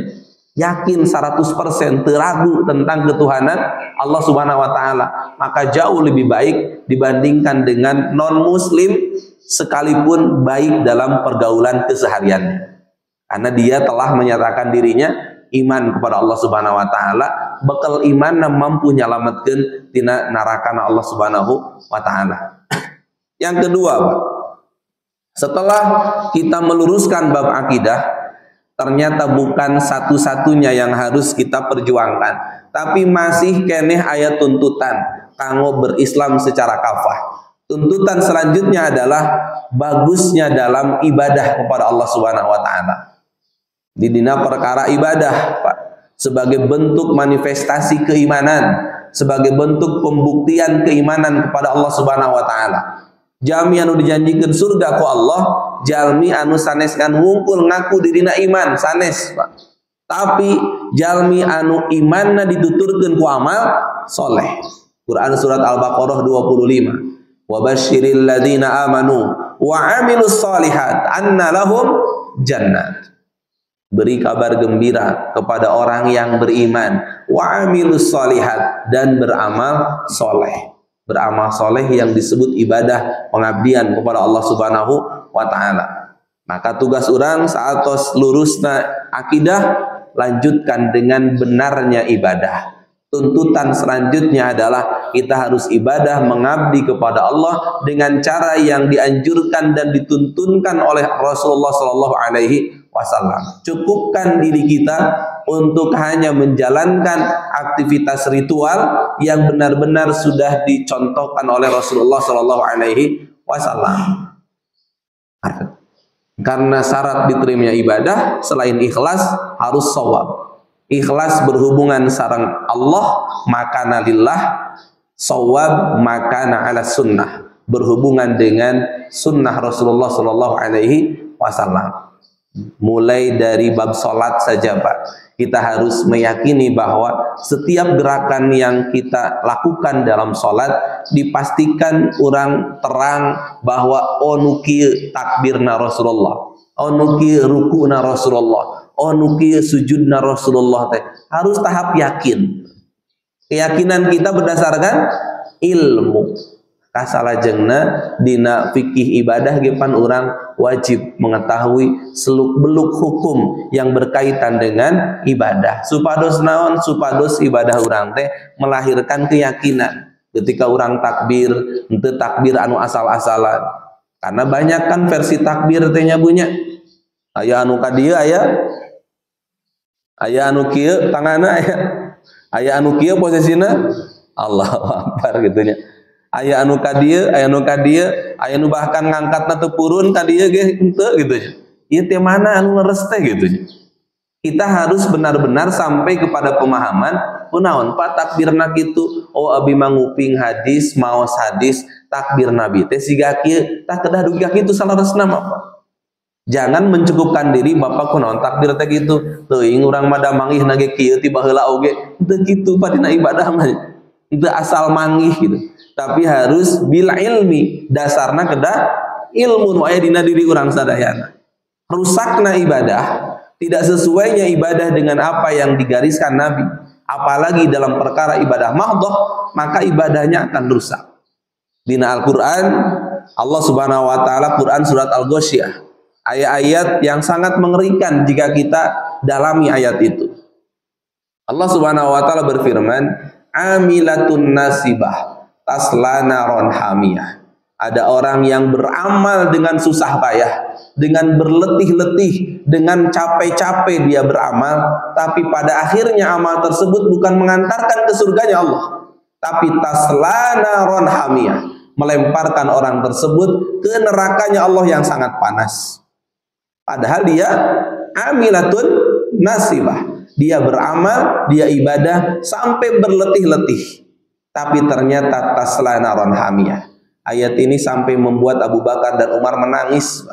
Yakin 100% teragu tentang ketuhanan Allah Subhanahu wa taala, maka jauh lebih baik dibandingkan dengan non muslim sekalipun baik dalam pergaulan kesehariannya. Karena dia telah menyatakan dirinya iman kepada Allah Subhanahu wa taala, bekal iman mampu nyalametkeun tina neraka Allah Subhanahu wa taala. Yang kedua, Pak, setelah kita meluruskan bab akidah, ternyata bukan satu-satunya yang harus kita perjuangkan, tapi masih keneh aya tuntutan kanggo berislam secara kafah. Tuntutan selanjutnya adalah bagusnya dalam ibadah kepada Allah Subhanahu wa taala. Di dina perkara ibadah, Pak, sebagai bentuk manifestasi keimanan, sebagai bentuk pembuktian keimanan kepada Allah Subhanahu wa taala. Jalmi anu dijanjikeun surga ku Allah, jalmi anu sanes kan wungkul ngaku dirina iman sanes, Pak. Tapi jalmi anu imanna dituturkeun ku amal soleh. Quran surat Al-Baqarah 25. Wa basyiril ladzina amanu wa amilus solihat anna lahum jannat. Beri kabar gembira kepada orang yang beriman, wa amilus solihat, dan beramal soleh. Beramal soleh yang disebut ibadah pengabdian kepada Allah Subhanahu wa taala. Maka tugas orang saat lurusna akidah, lanjutkan dengan benarnya ibadah. Tuntutan selanjutnya adalah kita harus ibadah mengabdi kepada Allah dengan cara yang dianjurkan dan dituntunkan oleh Rasulullah Shallallahu Alaihi Wasallam. Cukupkan diri kita untuk hanya menjalankan aktivitas ritual yang benar-benar sudah dicontohkan oleh Rasulullah Shallallahu Alaihi Wasallam. Karena syarat diterimanya ibadah selain ikhlas harus shawab. Ikhlas berhubungan sareng Allah, makana lillah, shawab makana ala sunnah, berhubungan dengan sunnah Rasulullah Shallallahu Alaihi Wasallam. Mulai dari bab sholat saja, Pak, kita harus meyakini bahwa setiap gerakan yang kita lakukan dalam sholat dipastikan orang terang bahwa onuki takbirna Rasulullah, onuki rukuna Rasulullah, onuki sujudna Rasulullah teh harus tahap yakin. Keyakinan kita berdasarkan ilmu. Kasalajengna dina fikih ibadah gepan orang wajib mengetahui seluk-beluk hukum yang berkaitan dengan ibadah. Supados naon? Supados ibadah orang teh melahirkan keyakinan. Ketika orang takbir, henteu takbir anu asal-asalan. Karena banyak kan versi takbir teh nyabunya. Aya anu ka dieu aya anu kieu tanganna aya anu kieu posisina Allahu Akbar gitunya. Aya anu ka dieu, aya anu ka dieu, aya nu bahkan ngangkatna teu purun ka dieu ge henteu gitu nya. Ieu teh mana anu leres teh gitu nya. Kita harus benar-benar sampai kepada pemahaman kunaon Pak takbirna kitu. Oh abi manguping hadis, maos hadis takbir Nabi teh siga kieu, tah kedah dugi ka kitu salaresna mah Pak. Jangan mencukupkan diri Bapak kunaon takbir teh kitu. Teuing urang mah da manggih na ge kieu ti baheula oge. Teu kitu Pak dina ibadah mah. Teu asal manggih gitu. Tapi harus bila ilmi, dasarna kedah ilmu nu aya dina diri urang sadayana. Rusakna ibadah, tidak sesuainya ibadah dengan apa yang digariskan Nabi, apalagi dalam perkara ibadah mahdhah, maka ibadahnya akan rusak. Dina Al-Qur'an, Allah Subhanahu wa taala Quran surat Al-Ghasyiyah, ayat-ayat yang sangat mengerikan jika kita dalami ayat itu. Allah Subhanahu wa taala berfirman, amilatun nasibah tasla naron hamiyah. Ada orang yang beramal dengan susah payah, dengan berletih-letih, dengan capek-capek dia beramal, tapi pada akhirnya amal tersebut bukan mengantarkan ke surganya Allah, tapi tasla naron hamiyah, melemparkan orang tersebut ke nerakanya Allah yang sangat panas. Padahal dia amilatun nasibah, dia beramal, dia ibadah sampai berletih-letih, tapi ternyata tasla naron hamiyah, Ayat ini sampai membuat Abu Bakar dan Umar menangis,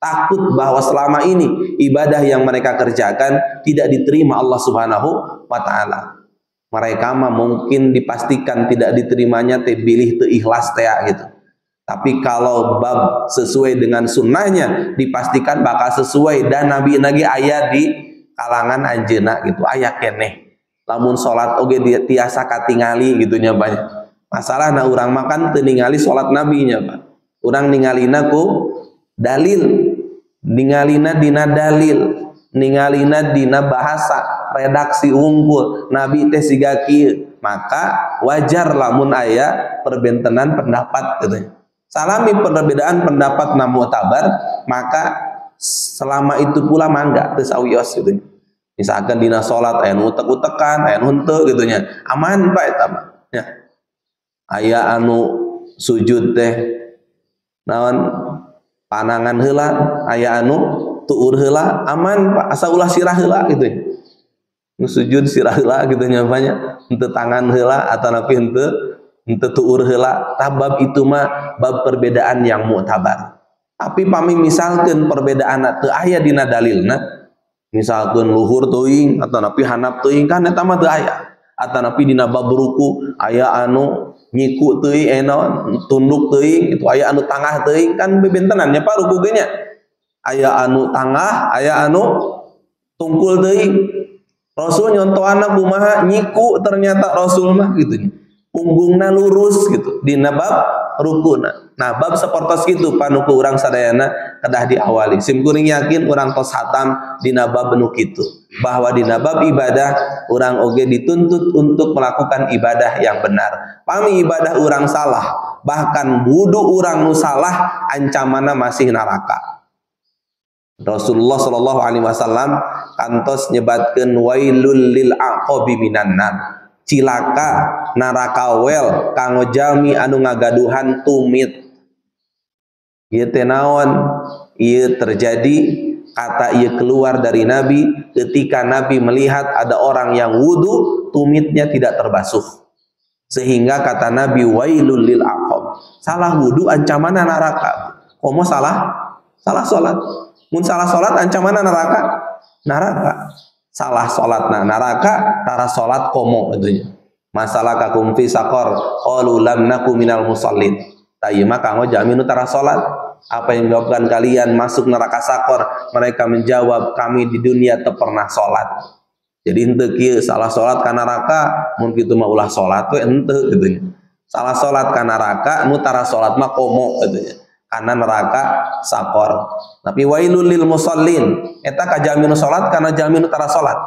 takut bahwa selama ini ibadah yang mereka kerjakan tidak diterima Allah Subhanahu wa taala. Mereka mah mungkin dipastikan tidak diterimanya teh bilih teu ikhlas teh gitu. Tapi kalau bab sesuai dengan sunnahnya dipastikan bakal sesuai, dan nabi nagi aya di kalangan anjeuna gitu, aya keneh. Lamun salat oge tiasa katingali gitu nya banyak. Masalahna urang makan teu ningali salat nabi nya, Pak. Urang ningalina ku dalil, ningalina dina dalil, ningalina dina bahasa, redaksi unggul nabi teh siga kieu. Maka wajar lamun aya perbentenan pendapat gitu. Salami perbedaan pendapat na mu'tabar, maka selama itu pula mangga teu sawios gitu. Misalkan dina salat aya nu utek-utekan, aya nu henteu gitu nya. Aman Pak eta mah. Ya. Aya anu sujud teh naon panangan heula, aya anu tuur heula, aman Pak, asa ulah sirah heula gitu. Nu sujud sirah heula gitu nya banyak, henteu tangan heula atanapi henteu tuur heula. Bab itu mah bab perbedaan yang mu'tabar. Tapi pami misalkan perbedaan teu aya dina dalilna, misalkan luhur teuing atanapi handap teuing, kan eta mah teu aya. Atanapi dina bab ruku aya anu nyiku teuing, tunduk teuing, itu aya anu tangah teuing, kan bebentenan nya Pak ruku ge nya. Aya anu tangah, aya anu tungkul teuing. Rasul nyontohana kumaha nyiku, ternyata Rasul mah gitu nya. Punggungna lurus gitu dina bab rukuna. Nah bab sapertos kitu panuku urang sadayana kedah diawali. Sim kuring yakin urang tos hatam dina bab nu kitu, bahwa dina bab ibadah urang oge dituntut untuk melakukan ibadah yang benar. Pami ibadah urang salah, bahkan wudu urang nu salah, ancamanna masih neraka. Rasulullah sallallahu alaihi wasallam kantos nyebatkeun wailul lil aqabi minan nar. Cilaka naraka wel kanggo jalmi anu ngagaduhan tumit. Ieu teh naon? Ieu terjadi, kata ieu keluar dari Nabi ketika Nabi melihat ada orang yang wudu tumitnya tidak terbasuh. Sehingga kata Nabi wailul lil aqab. Salah wudu ancamanna neraka. Komo salah salat. Mun salah salat ancamanna neraka. Salah salatna neraka, tara salat komo gitu nya. Masalah kakum fi saqar qalu lam naku minal musallin. Tah ieu mah kanggo jami nu tara salat. Apa yang menyebabkan kalian masuk neraka sakor? Mereka menjawab, kami di dunia teu pernah salat. Jadi henteu kieu salah salat ka neraka, mun kitu mah ulah salat we henteu gitu nya. Salah salat ka neraka, nu tara salat mah komo gitu nya. Karena neraka sakor. Tapi wailul lil musallin, eta kajami nu salat kana jami nu tara salat.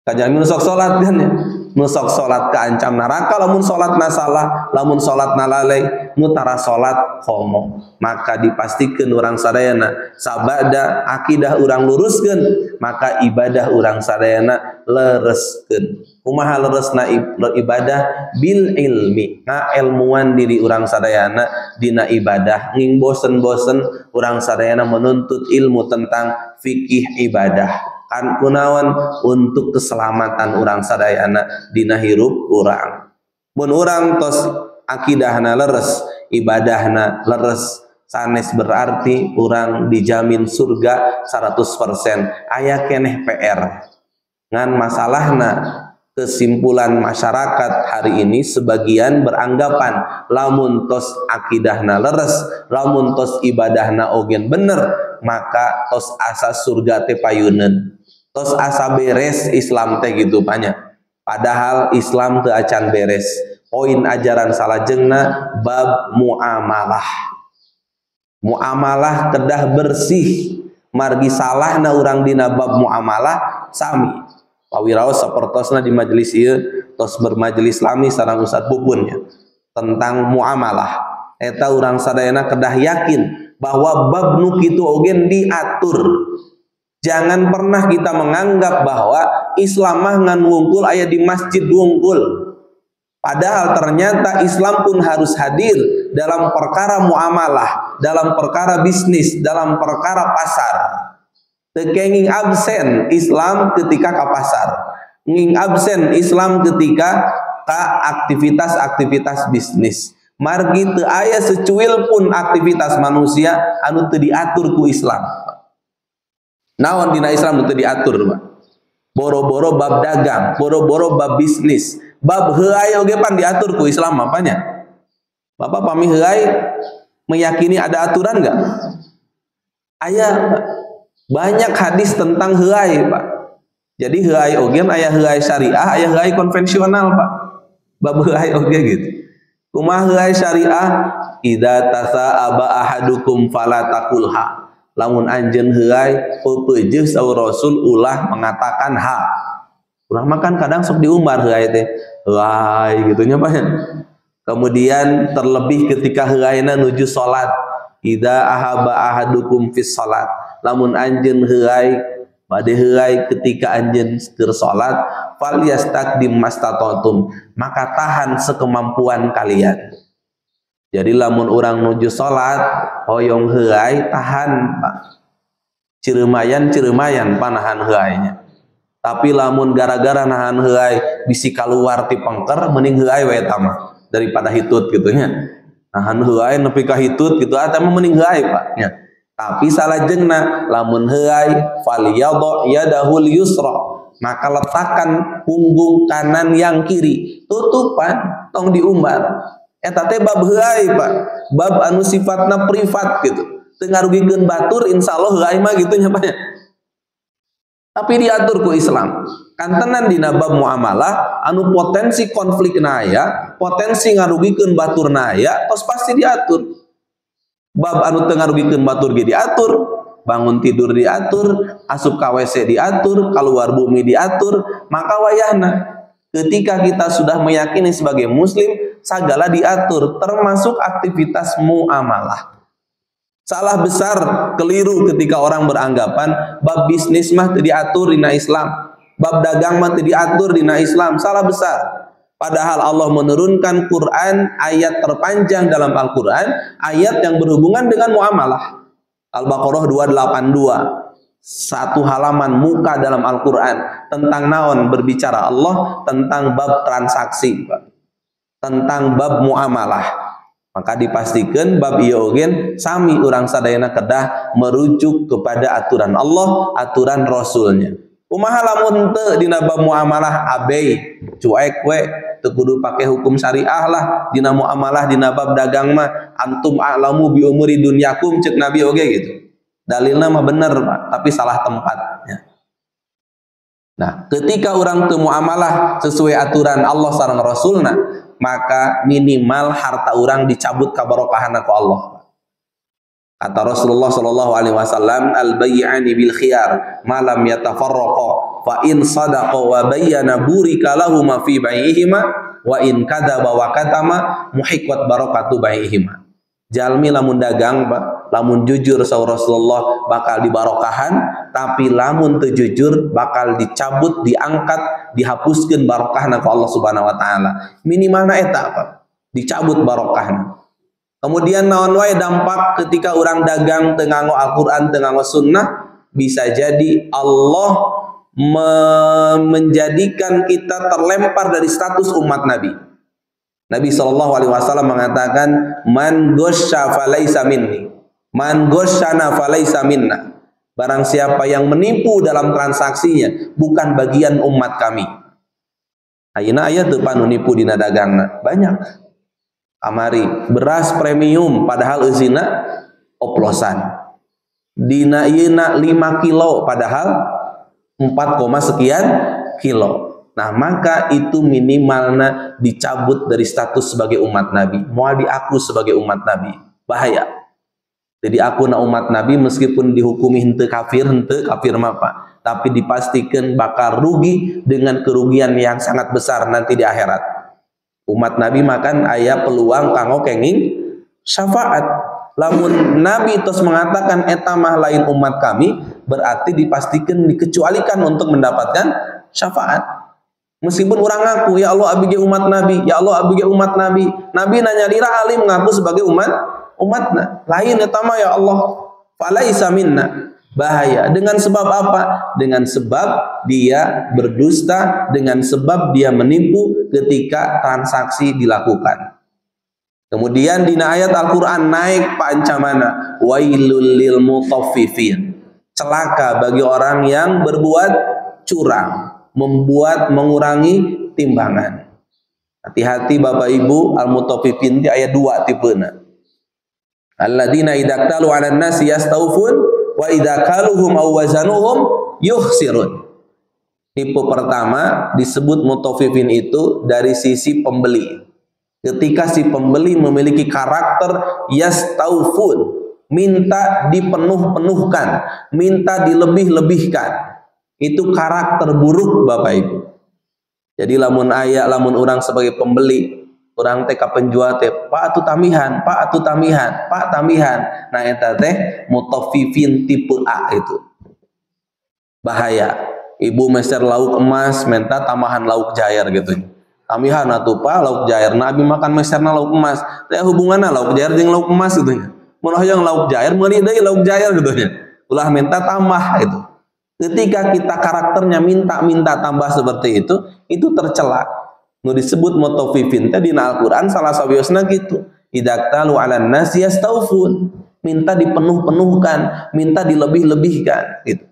Kajami nu sok salat kan ya. Nu sok salat kaancam neraka lamun salatna salah, lamun salatna lalai, nu tara salat komo. Maka dipastikeun urang sadayana sabada akidah urang luruskeun, maka ibadah urang sadayana lereskeun. Kumaha leresna ibadah? Bil ilmi, ngaelmuan diri urang sadayana dina ibadah. Nging bosen-bosen urang sadayana menuntut ilmu tentang fikih ibadah. Kan kunaon? Untuk keselamatan urang sadayana dina hirup urang. Mun urang tos akidahna leres, ibadahna leres, sanes berarti urang dijamin surga 100%. Aya keneh PR. Ngan masalahna kesimpulan masyarakat hari ini sebagian beranggapan lamun tos akidahna leres, lamun tos ibadahna ogen bener, maka tos asa surga teh payeuneun, tos asa beres Islam teh gitu banyak. Padahal Islam teu acan beres. Poin ajaran salajengna bab muamalah. Muamalah kedah bersih, margi salahna urang dina bab muamalah sami. Pawiraos sapertosna di majelis ieu tos bermajelis lami sareng Ustaz Bupunnya tentang muamalah. Eta urang sadayana kedah yakin bahwa bab nu kitu ogen diatur. Jangan pernah kita menganggap bahwa Islam mah ngan wungkul aya di masjid wungkul. Padahal ternyata Islam pun harus hadir dalam perkara muamalah, dalam perkara bisnis, dalam perkara pasar. Tekenging absen Islam ketika ke pasar, nging absen Islam ketika ke aktivitas-aktivitas bisnis. margi teu aya secuil pun aktivitas manusia anu teu diatur ku Islam. Naon dina Islam teu diatur, Pak? Boro-boro bab dagang, boro-boro bab bisnis, bab heuai oge pan diatur ku Islam apanya? Bapak pami heuai meyakini ada aturan enggak? Aya banyak hadis tentang heuai, Pak. Jadi heuai oge aya heuai syariah, aya heuai konvensional, Pak. Bab heuai oge gitu. Kumaha heuai syariah? Idza tasa'aba ahadukum fala taqulha. Lamun anjeun heuai peupeujeuh saur Rasul ulah mengatakan ha. Urang makan kadang sok diumbar heuai teh. Heuai gitu nya Pak. Kemudian terlebih ketika heuaina nuju salat. Idza ahaba ahadukum fis salat. Lamun anjeun heuai bade heuai ketika anjeun keur salat fal yastaqdim mastatatum, maka tahan sekemampuan kalian. Jadi lamun orang nuju salat hoyong heuai tahan, Pak. Cireumayan panahan heuainya. Tapi lamun gara-gara nahan heuai bisi kaluar ti pengker mending heuai we eta mah daripada hitut gitu nya. Nahan heuai nepi ka hitut gitu eta mah mending heuai, Pak nya. Tapi salajengna lamun heuai falyadha yadahul yusra, maka letakkan punggung kanan yang kiri, tutupan tong diumbar. Eta teh bab heuai, Pak. Bab anu sifatna privat gitu. Teu ngarugikeun batur insyaallah heuai mah gitu nya, Pak. Tapi diatur ku Islam. Kantenan dina bab muamalah anu potensi konflikna aya, potensi ngarugikeun baturna aya, tos pasti diatur. Bab anu teu ngarugikeun batur ge diatur, bangun tidur diatur, asup ka WC diatur, keluar bumi diatur, maka wayahna ketika kita sudah meyakini sebagai muslim sagala diatur termasuk aktivitas muamalah. Salah besar keliru ketika orang beranggapan bab bisnis mah teu diatur dina Islam, bab dagang mah teu diatur dina Islam. Salah besar. Padahal Allah menurunkan Quran ayat terpanjang dalam Al-Quran, ayat yang berhubungan dengan muamalah. Al-Baqarah 282, satu halaman muka dalam Al-Quran tentang naon berbicara Allah tentang bab transaksi, tentang bab muamalah. Maka dipastikan bab ieu oge sami urang sadayana kedah merujuk kepada aturan Allah, aturan Rasulnya. Kumaha lamun teu dina bab muamalah abai cuek we, teu kudu pake hukum syariah lah dina muamalah dina bab dagang mah antum a'lamu bi umuri dunyakum cek Nabi oge gitu. Dalilna mah bener, Pak, tapi salah tempatnya. Nah, ketika orang teu muamalah sesuai aturan Allah sareng Rasulna, maka minimal harta orang dicabut kabarokahanna ku Allah. Kata Rasulullah sallallahu alaihi wasallam, al-bay'ani bil khiyar ma lam yatafarraqa fa in sadaqa wa bayyana burika lahum fi bai'ihima wa in kadzaba wa katama muhiqqat barakatu bai'ihima. Jalmi lamun dagang, Pak, lamun jujur saur Rasulullah bakal dibarokahan, tapi lamun teu jujur bakal dicabut, diangkat, dihapuskeun barokahna ku Allah Subhanahu wa taala. Minimalna eta, Pak, dicabut barokahna. Kemudian naon wae dampak ketika orang dagang teu nganggo Al-Qur'an, teu nganggo sunnah, bisa jadi Allah menjadikan kita terlempar dari status umat Nabi. Nabi SAW mengatakan, man ghasya falaysa minni, man ghasyana falaysa minna. Barang siapa yang menipu dalam transaksinya bukan bagian umat kami. Ayeuna aya teu panu nipu dina dagangna? Banyak. Amari beras premium padahal eusina oplosan. Dina ieuna 5 kilo padahal 4, sekian kilo. Nah, maka itu minimalnya dicabut dari status sebagai umat Nabi. Moal diaku sebagai umat Nabi. Bahaya. Jadi aku na umat Nabi meskipun dihukumi henteu kafir mah, Pak, tapi dipastikan bakal rugi dengan kerugian yang sangat besar nanti di akhirat. Umat Nabi makan aya peluang kanggo kenging syafaat. Lamun Nabi terus mengatakan eta mah lain umat kami, berarti dipastikan dikecualikan untuk mendapatkan syafaat. Meskipun orang ngaku, ya Allah abdi umat Nabi, ya Allah abdi umat Nabi. Nabi nanya dira alim ngaku sebagai umatna. Lain eta mah ya Allah falaisa minna. Bahaya. Dengan sebab apa? Dengan sebab dia berdusta, dengan sebab dia menipu ketika transaksi dilakukan. Kemudian dina ayat Al-Qur'an naik pancamana wailul lil mutaffifin. Celaka bagi orang yang berbuat curang, mengurangi timbangan. Hati-hati Bapak Ibu, al-mutaffifin di ayat 2 tipena. Alladzina idza qalu 'alan nasi yastawfun wa idza qaluhum aw wazanuhum yukhsirun. Tipe pertama disebut mutaffifin itu dari sisi pembeli. Ketika si pembeli memiliki karakter yastaufun, minta dipenuh-penuhkan, minta dilebih-lebihkan, itu karakter buruk Bapak Ibu. Jadi lamun orang sebagai pembeli, orang teh ka penjual teh, Pak atuh tamihan, Pak atuh tamihan, Pak tamihan. Nah eta teh mutaffifin tipe A itu. Bahaya. Ibu meser lauk emas, minta tambahan lauk jair gitu. Tamihan atuh Pak lauk jair, Nabi makan meserna lauk emas. Teh hubunganna lauk jair jeung lauk emas gitu nya. Mun hoyong lauk jair, meuli deui lauk jair gitu nya. Ulah minta tambah itu. Ketika kita karakternya minta tambah seperti itu tercela. Nu disebut mutaffifin teh dina Al-Qur'an salah sawiosna gitu. Idaqtalu 'alan nasi yastaufun. Minta dipenuh-penuhkan, minta dilebih-lebihkan gitu.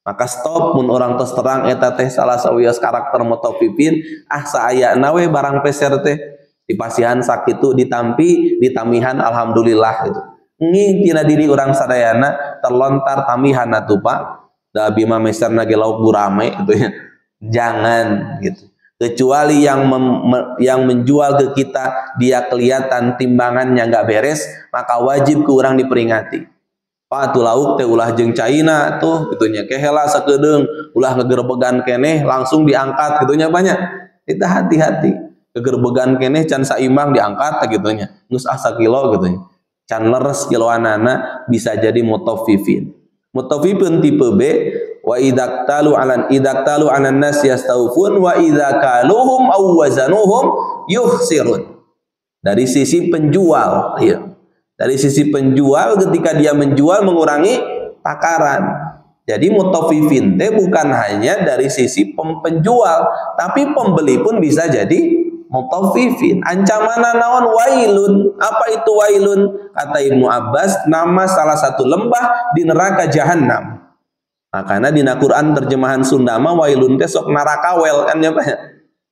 Maka stop mun orang tos terang eta teh salah sawios karakter mutaffifin, saayana we barang peser teh dipasihan sakitu ditampi ditamihan alhamdulillah gitu. Nging tina diri orang sadayana terlontar tamihan atuh Pak. Da abi mah meserna ge lauk gurame gitu ya. Jangan gitu. Kecuali yang menjual ke kita dia kelihatan timbangannya nggak beres, maka wajib ke orang diperingati. Pak tuh lauk teh ulah jeung caina tuh gitunya kehela sakedeung ulah ngegerbegan keneh langsung diangkat gitunya banyak. Kita hati-hati. Kegerbegan keneh can saimbang diangkat gitunya. Geus asa kilo gitunya. Can leres kiloanana bisa jadi mutaffifin. Mutaffifin tipe B wa idaqtalu 'alan nas yastaufun wa idza kaluhum aw wazanuhum yukhsirun. Dari sisi penjual ya. Dari sisi penjual ketika dia menjual mengurangi takaran. Jadi mutaffifin teh bukan hanya dari sisi penjual, tapi pembeli pun bisa jadi mutaffifin. Ancamanna naon wailun. Apa itu wailun? Kata Ibnu Abbas, nama salah satu lembah di neraka jahanam. Makanya di Quran terjemahan Sunda mah wailun teh sok narakawel kan ya Pak.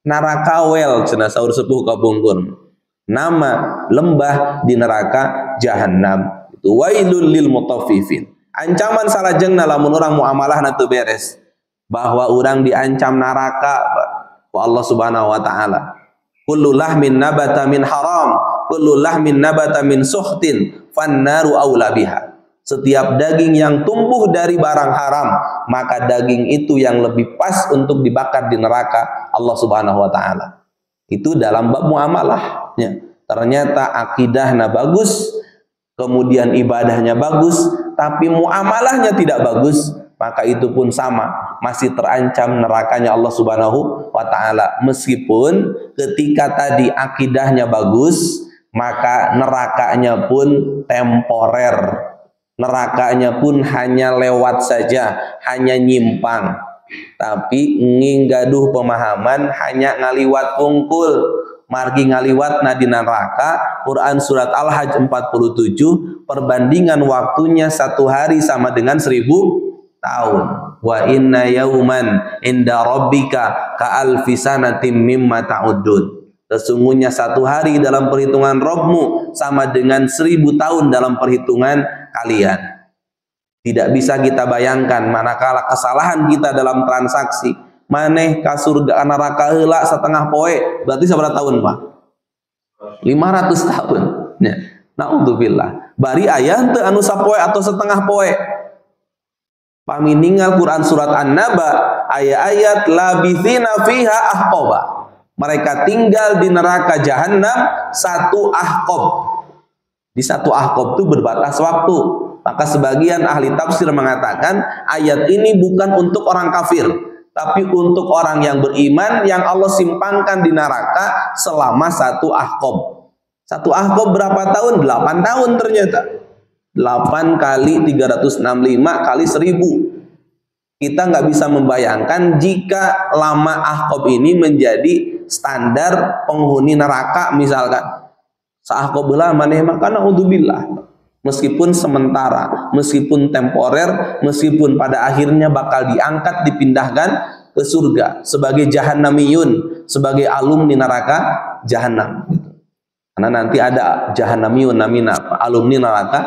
Narakawel cenah saur sepuh kabungkur. Nama lembah di neraka jahanam itu wailul lil mutaffifin. Ancaman salajengna lamun urang muamalahna teu beres bahwa urang diancam neraka ku Allah Subhanahu wa taala. Kullu lahmin nabata min haram, kullu lahmin nabata min suhtin, fannaru aula biha. Setiap daging yang tumbuh dari barang haram, maka daging itu yang lebih pas untuk dibakar di neraka Allah Subhanahu wa taala. Itu dalam bab muamalah. Ternyata akidahnya bagus, kemudian ibadahnya bagus, tapi muamalahnya tidak bagus, maka itu pun sama, masih terancam nerakanya Allah Subhanahu wa taala. Meskipun ketika tadi akidahnya bagus, maka nerakanya pun temporer. Nerakanya pun hanya lewat saja, hanya nyimpang. Tapi nginggaduh pemahaman hanya ngaliwat pungkul. Margi ngaliwat nadina neraka. Quran surat Al-Hajj 47 perbandingan waktunya 1 hari sama dengan 1000 tahun. Wa inna yauman inda rabbika ka alfi sanatin mimma ta'uddun. Sesungguhnya 1 hari dalam perhitungan Rabbmu sama dengan 1000 tahun dalam perhitungan kalian. Tidak bisa kita bayangkan manakala kesalahan kita dalam transaksi maneh ka surga neraka heula setengah poe berarti sabarapa tahun Pak? 500 tahun. Ya. Naudzubillah. Bari aya teu anu sapoe atau setengah poe. Paminingal Quran surat An-Naba ayat-ayat labithina fiha ahqaba. Mereka tinggal di neraka jahanam 1 ahqab. Di 1 ahqab itu berbatas waktu. Maka sebagian ahli tafsir mengatakan ayat ini bukan untuk orang kafir, tapi untuk orang yang beriman yang Allah simpangkan di neraka selama 1 ahqab. 1 ahqab berapa tahun? 8 tahun ternyata. 8 kali 365 kali 1000. Kita nggak bisa membayangkan jika lama ahqab ini menjadi standar penghuni neraka misalkan. Saah qabeula maneh mah kana naudzubillah. Meskipun sementara, meskipun temporer, meskipun pada akhirnya bakal diangkat, dipindahkan ke surga sebagai jahannamiyun, sebagai alumni neraka jahanam. Karena nanti ada jahannamiyun namina, alumni neraka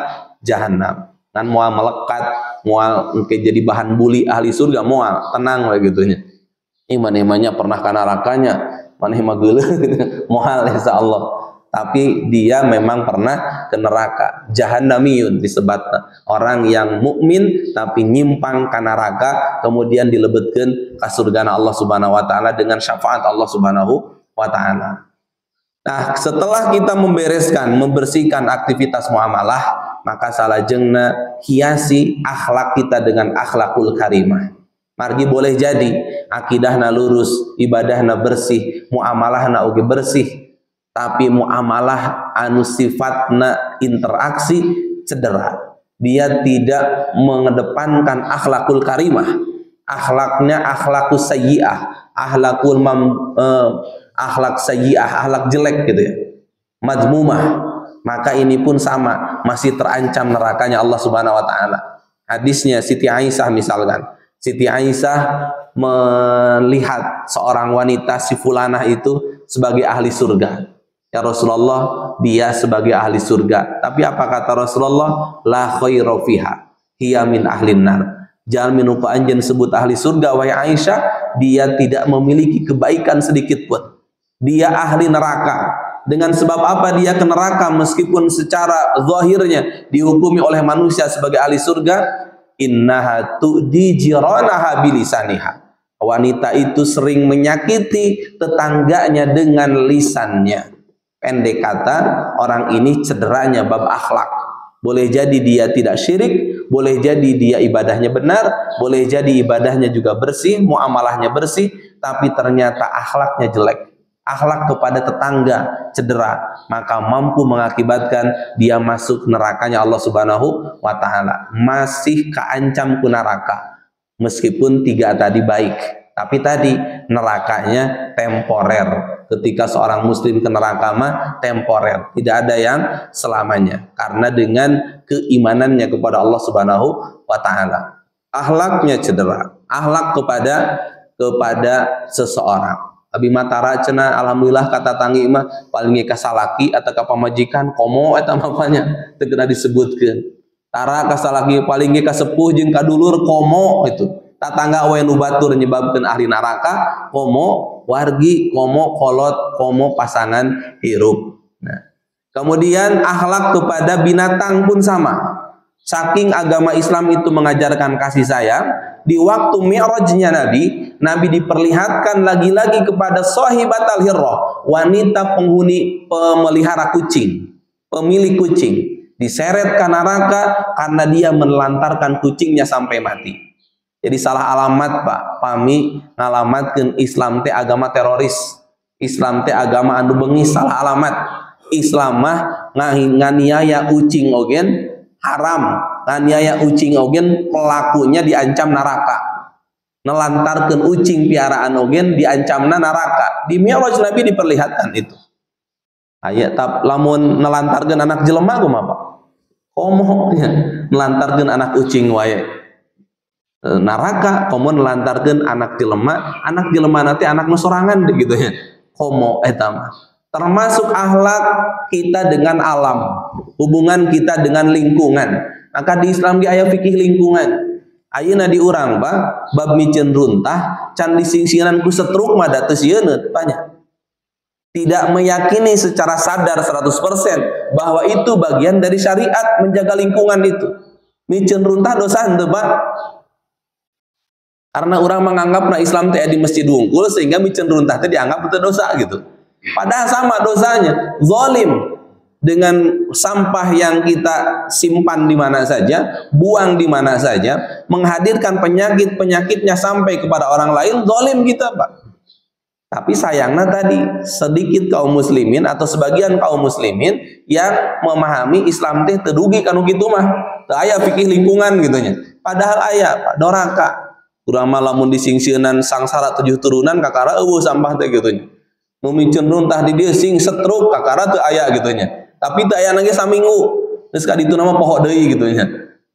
jahanam. Kan moal melekat, moal jadi bahan bully ahli surga, moal tenang lah gitunya. Iman-imannya pernah ke nerakanya, maneh mah geuleuh moal insyaallah. Tapi dia memang pernah ke neraka. Jahannamiyun disebutna, orang yang mukmin tapi nyimpang ke neraka kemudian dilebetkeun ka surgana Allah Subhanahu wa taala dengan syafaat Allah Subhanahu wa taala. Nah, setelah kita membersihkan aktivitas muamalah, maka salajengna hiasi akhlak kita dengan akhlakul karimah. Margi boleh jadi akidahna lurus, ibadahna bersih, muamalahna oge bersih, tapi muamalah anu sifatna interaksi cedera. Dia tidak mengedepankan akhlakul karimah. Akhlaknya akhlakus sayyi'ah, akhlak sayyi'ah, akhlak jelek gitu ya. Madmumah. Maka ini pun sama, masih terancam nerakanya Allah Subhanahu wa taala. Hadisnya Siti Aisyah misalkan. Siti Aisyah melihat seorang wanita si fulanah itu sebagai ahli surga. Ya Rasulullah, dia sebagai ahli surga. Tapi apa kata Rasulullah? La khaira fiha, hiya min ahlin nar. Jangan minuku anjeun sebut ahli surga wahai Aisyah, dia tidak memiliki kebaikan sedikit pun. Dia ahli neraka. Dengan sebab apa dia ke neraka meskipun secara zahirnya dihukumi oleh manusia sebagai ahli surga? Innaha tu'di jiranaha bilisaniha. Wanita itu sering menyakiti tetangganya dengan lisannya. Pendek kata, orang ini cederanya bab akhlak. Boleh jadi dia tidak syirik, boleh jadi dia ibadahnya benar, boleh jadi ibadahnya juga bersih, muamalahnya bersih, tapi ternyata akhlaknya jelek. Akhlak kepada tetangga cedera, maka mampu mengakibatkan dia masuk nerakanya Allah Subhanahu wa taala. Masih keancam ku neraka. Meskipun tiga tadi baik, tapi tadi nerakanya temporer. Ketika seorang muslim ke neraka mah temporer, tidak ada yang selamanya, karena dengan keimanannya kepada Allah Subhanahu wa taala. Akhlaknya cedera, akhlak kepada seseorang. Abi matara cenah alhamdulillah kata tangi mah paling kasalaki atau ka pamajikan komo eta mapanya teu kena disebutkeun. Tara kasalaki paling ka sepuh jeung kadulur komo itu. Tatangga we nu batur nyebabkeun ahli neraka komo, wargi komo, kolot komo, pasangan hirup. Nah, kemudian akhlak kepada binatang pun sama. Saking agama Islam itu mengajarkan kasih sayang, di waktu mi'rajnya Nabi diperlihatkan lagi-lagi kepada sahibatal hirrah, wanita penghuni pemelihara kucing, pemilik kucing, diseret ke neraka karena dia menelantarkan kucingnya sampai mati. Jadi salah alamat Pak, pami ngalamatkeun Islam teh agama teroris. Islam teh agama anu beungis, salah alamat. Islam mah nganiaya ucing ogen haram. Nganiaya ucing ogen pelakunya diancam neraka. Nelantarkeun ucing piaraan ogen diancamna neraka. Di Mi'raj Nabi diperlihatkan itu. Aya lamun nelantarkeun anak jelema kumaha Pak? Komo nya nelantarkeun anak ucing wae. Neraka komo nelantarkeun anak jelema nanti anak nu sorangan gitu ya. Komo eta mah. Termasuk akhlak kita dengan alam, hubungan kita dengan lingkungan. Maka di Islam di aya fikih lingkungan. Ayeuna di urang Pak, bab micen runtah can disingsiran ku setruk mah da teu sieun banyak. Tidak meyakini secara sadar 100% bahwa itu bagian dari syariat menjaga lingkungan itu. Micen runtah dosa henteu Pak. Karena orang menganggap Islam teh di masjid wungkul sehingga micen runtah teh dianggap itu dosa gitu. Padahal sama dosanya, zalim dengan sampah yang kita simpan di mana saja, buang di mana saja, menghadirkan penyakitnya sampai kepada orang lain, zalim kita Pak. Tapi sayangnya tadi sedikit kaum muslimin atau sebagian kaum muslimin yang memahami Islam teh tedugi kanu kitu mah, teu aya fikih lingkungan gitunya. Padahal aya Pak, doraka. Urang mah lamun disingsieunnan sangsara 7 turunan kakara eueuh sampah teh gitunya. Mumicen runtah di dieu sing setruk kakara teu aya gitunya. Tapi tak aya nangge saminggu. Terus kali itu nama pohon deui gitu ya.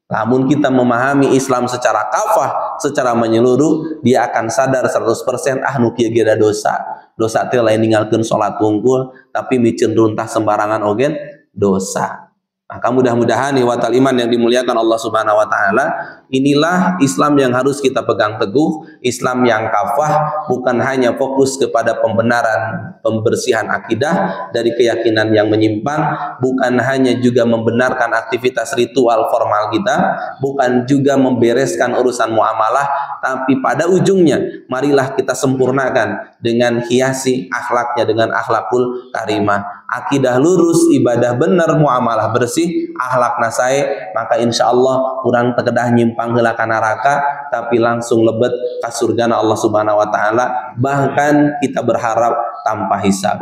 Namun kita memahami Islam secara kafah, secara menyeluruh, dia akan sadar 100% nu kieu ge dosa. Dosa teh lain ninggalkeun salat wungkul, tapi micin runtah sembarangan ogen dosa. Maka mudah-mudahan watal iman yang dimuliakan Allah Subhanahu wa taala, inilah Islam yang harus kita pegang teguh, Islam yang kafah, bukan hanya fokus kepada pembenaran, pembersihan akidah dari keyakinan yang menyimpang, bukan hanya juga membenarkan aktivitas ritual formal kita, bukan juga membereskan urusan muamalah, tapi pada ujungnya marilah kita sempurnakan dengan hiasi akhlaknya dengan akhlakul karimah. Akidah lurus, ibadah benar, muamalah bersih, akhlak nasae, maka insya Allah kurang tekedah nyimpang heula ka neraka, tapi langsung lebet ka surgana Allah Subhanahu wa taala, bahkan kita berharap tanpa hisab.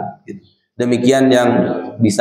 Demikian yang bisa